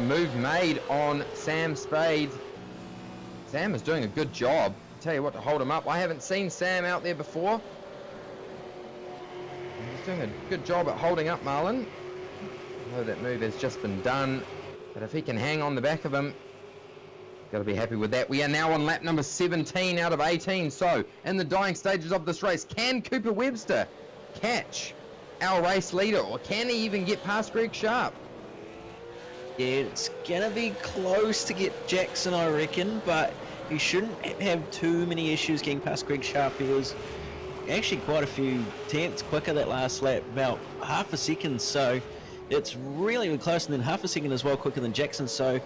move made on Sam Spade. Sam is doing a good job. I'll tell you what, to hold him up. I haven't seen Sam out there before. He's doing a good job at holding up Marlon. I know that move has just been done, but if he can hang on the back of him, got to be happy with that. We are now on lap number 17 out of 18. So in the dying stages of this race, can Cooper Webster catch our race leader, or can he even get past Greg Sharp? Yeah, it's gonna be close to get Jackson, I reckon, but he shouldn't have too many issues getting past Greg Sharp. He was actually quite a few tenths quicker that last lap, about half a second, so it's really close, and then half a second as well quicker than Jackson. So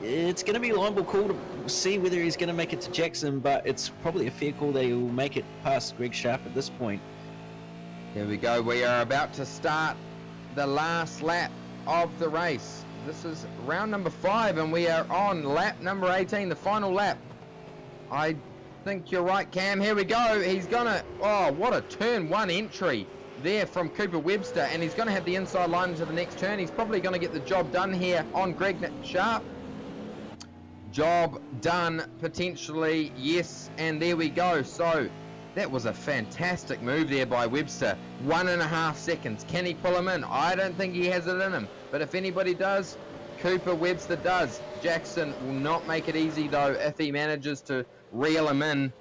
it's going to be a liable call to see whether he's going to make it to Jackson, but it's probably a fair call that he will make it past Greg Sharp at this point. Here we go. We are about to start the last lap of the race. This is round number 5, and we are on lap number 18, the final lap. I think you're right, Cam. Here we go. He's gonna, oh, what a turn 1 entry there from Cooper Webster, and he's going to have the inside line into the next turn. He's probably going to get the job done here on Greg Sharp. Job done, potentially, yes, and there we go. So that was a fantastic move there by Webster. 1.5 seconds. Can he pull him in? I don't think he has it in him, but if anybody does, Cooper Webster does. Jackson will not make it easy though if he manages to reel him in.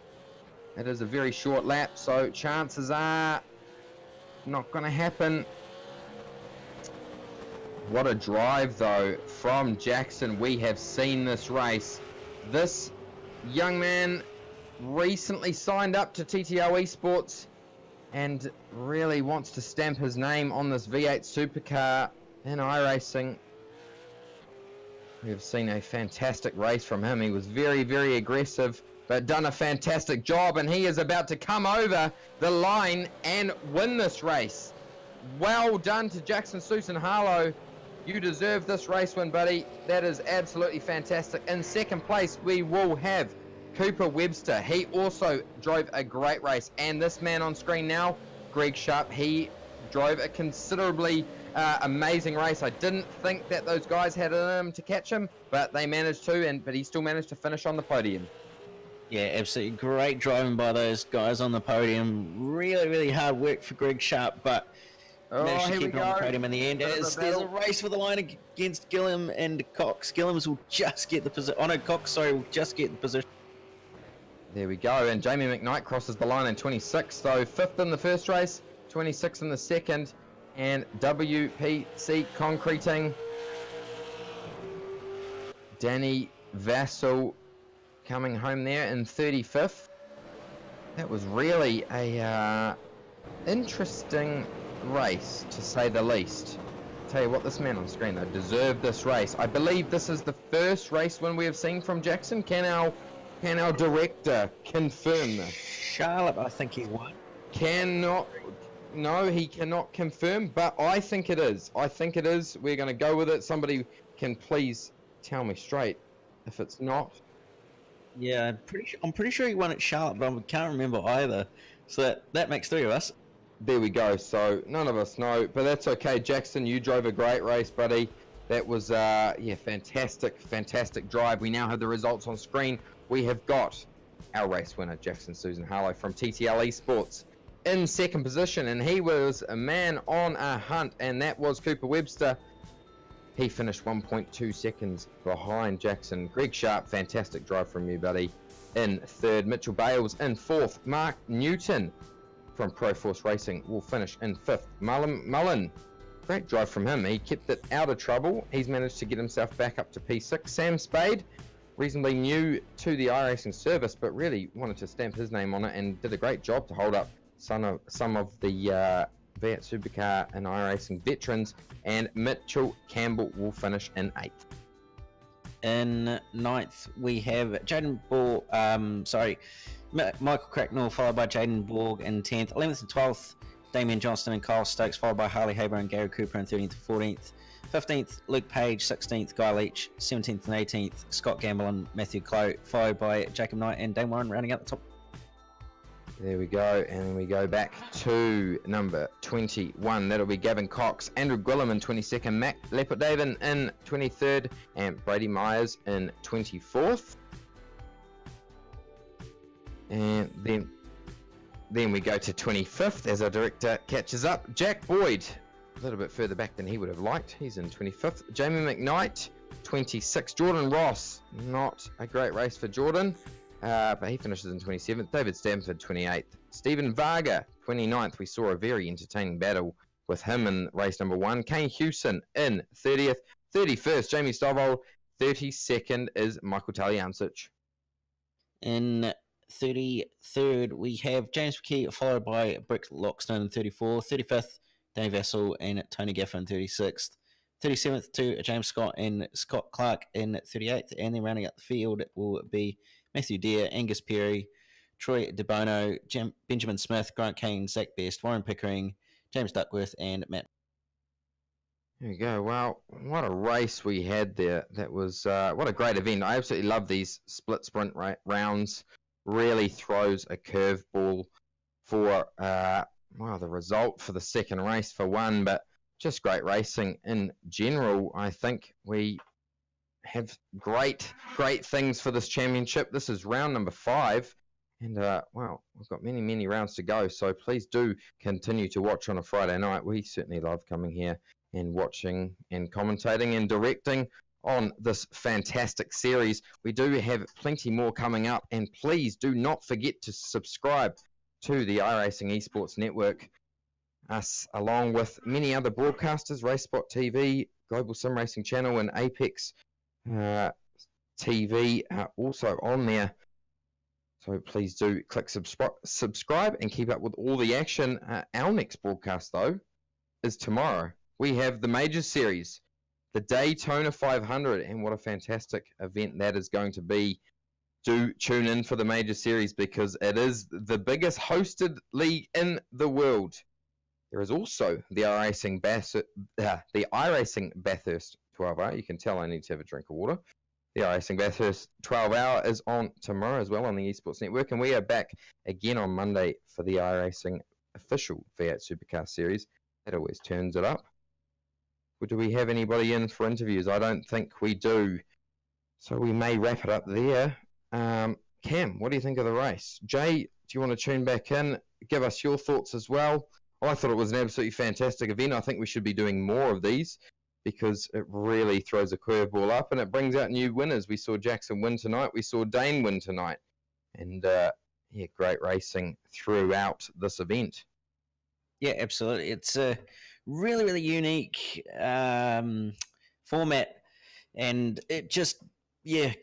It is a very short lap, so chances are not going to happen. What a drive though from Jackson. We have seen this race. This young man recently signed up to TTO Esports and really wants to stamp his name on this V8 supercar in iRacing. We have seen a fantastic race from him. He was very, very aggressive, but done a fantastic job, and he is about to come over the line and win this race. Well done to Jackson Susan Harlow. you deserve this race win, buddy. That is absolutely fantastic. In second place, we will have Cooper Webster. He also drove a great race. And this man on screen now, Greg Sharp, he drove a considerably amazing race. I didn't think that those guys had it in them to catch him, but they managed to, but he still managed to finish on the podium. Yeah, absolutely great driving by those guys on the podium. Really, really hard work for Greg Sharp, but managed to keep it on the podium in the end. As there's a race for the line against Gilliam and Cox. Gilliams will just get the position. Oh no, Cox, sorry, will just get the position. There we go, and Jamie McKnight crosses the line in 26th, so 5th in the first race, 26th in the second, and WPC Concreting, Danny Vassell coming home there in 35th. That was really a interesting race, to say the least. Tell you what, this man on screen though deserved this race. I believe this is the first race win we have seen from Jackson. Can our director confirm this? Charlotte, I think he won. No, he cannot confirm, but I think it is. We're going to go with it. Somebody can please tell me straight if it's not. Yeah, I'm pretty sure he won at Charlotte, but I can't remember either. So that makes 3 of us. There we go. So none of us know, but that's okay. Jackson, you drove a great race, buddy. That was fantastic drive. We now have the results on screen. We have got our race winner, Jackson Susan Harlow from TTL Esports, in second position, and he was a man on a hunt, and that was Cooper Webster. He finished 1.2 seconds behind Jackson. Greg Sharp, fantastic drive from you, buddy, in third. Mitchell Bales in fourth. Mark Newton from Proforce Racing will finish in fifth. Mullen, great drive from him. He kept it out of trouble. He's managed to get himself back up to P6. Sam Spade, reasonably new to the iRacing service, but really wanted to stamp his name on it and did a great job to hold up some of the Fiat Supercar and iRacing veterans. And Mitchell Campbell will finish in 8th. In 9th, we have Michael Cracknell, followed by Jaden Borg in 10th. 11th and 12th, Damien Johnston and Kyle Stokes, followed by Harley Haber and Gary Cooper in 13th and 14th. 15th, Luke Page. 16th, Guy Leach. 17th and 18th, Scott Gamble and Matthew Clow, followed by Jacob Knight and Dane Warren rounding out the top. There we go, and then we go back to number 21. That'll be Gavin Cox, Andrew Gwillam in 22nd, Matt Leopard-Daven in 23rd, and Brady Myers in 24th. And then we go to 25th as our director catches up. Jack Boyd, a little bit further back than he would have liked. He's in 25th. Jamie McKnight, 26th. Jordan Ross, not a great race for Jordan. But he finishes in 27th. David Stamford, 28th. Stephen Varga, 29th. We saw a very entertaining battle with him in race number 1. Kane Hewson in 30th. 31st, Jamie Stovall. 32nd is Michael Talyancic. In 33rd, we have James McKee, followed by Brick Loxton in 34th. 35th, Dave Vassell and Tony Gaffin, 36th. 37th to James Scott and Scott Clark in 38th. And then rounding out the field will be Matthew Deere, Angus Perry, Troy DeBono, Benjamin Smith, Grant Kane, Zach Best, Warren Pickering, James Duckworth, and Matt. There you go. Well, what a race we had there. That was what a great event. I absolutely love these split sprint rounds. Really throws a curveball for the result for the second race for one, but just great racing in general. I think we have great things for this championship. This is round number 5, and we've got many rounds to go, so please do continue to watch on a Friday night. We certainly love coming here and watching and commentating and directing on this fantastic series. We do have plenty more coming up, and please do not forget to subscribe to the iRacing Esports Network. Us, along with many other broadcasters, RaceSpot TV, Global Sim Racing Channel, and Apex TV are also on there. So please do click subscribe and keep up with all the action. Our next broadcast, though, is tomorrow. We have the Majors Series, the Daytona 500, and what a fantastic event that is going to be. Do tune in for the Major Series because it is the biggest hosted league in the world. There is also the iRacing Bathurst 12-hour. You can tell I need to have a drink of water. The iRacing Bathurst 12-hour is on tomorrow as well on the Esports Network, and we are back again on Monday for the iRacing official V8 Supercar Series. That always turns it up. Do we have anybody in for interviews? I don't think we do. So we may wrap it up there. Cam, what do you think of the race? Jay, do you want to tune back in? Give us your thoughts as well. I thought it was an absolutely fantastic event. I think we should be doing more of these because it really throws a curveball up and it brings out new winners. We saw Jackson win tonight. We saw Dane win tonight. And, yeah, great racing throughout this event. Yeah, absolutely. It's a really, really unique format, and it just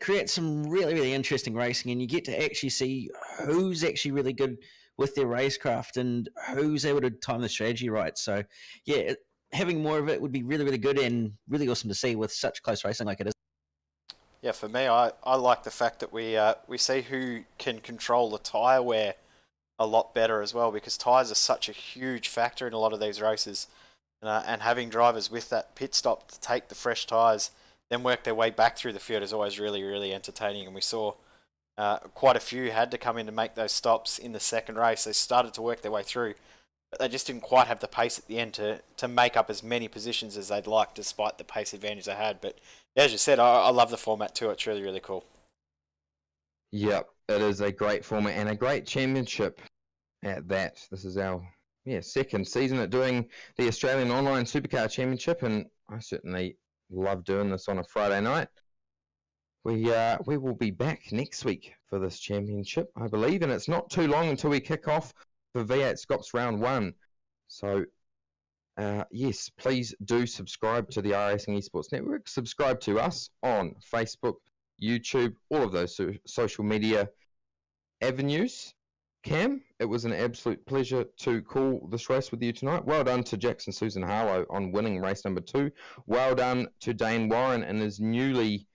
creates some really, really interesting racing, and you get to actually see who's actually really good with their racecraft and who's able to time the strategy right. So, yeah, having more of it would be really, really good and really awesome to see with such close racing like it is. Yeah, for me, I like the fact that we see who can control the tyre wear a lot better as well, because tyres are such a huge factor in a lot of these races, and having drivers with that pit stop to take the fresh tyres, then work their way back through the field is always really, really entertaining. And we saw quite a few had to come in to make those stops in the second race. They started to work their way through, but they just didn't quite have the pace at the end to make up as many positions as they'd like, despite the pace advantage they had. But as you said, I love the format too. It's really, really cool. Yep, it is a great format and a great championship at that. This is our second season at doing the Australian Online Supercar Championship, and I certainly love doing this on a Friday night. We will be back next week for this championship, I believe, and it's not too long until we kick off for V8 Scops Round 1. So, yes, please do subscribe to the iRacing Esports Network. Subscribe to us on Facebook, YouTube, all of those social media avenues. Cam, it was an absolute pleasure to call this race with you tonight. Well done to Jackson Susan Harlow on winning race number 2. Well done to Dane Warren and his newly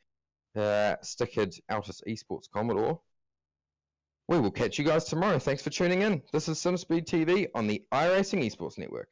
stickered Altus Esports Commodore. We will catch you guys tomorrow. Thanks for tuning in. This is SimSpeed TV on the iRacing Esports Network.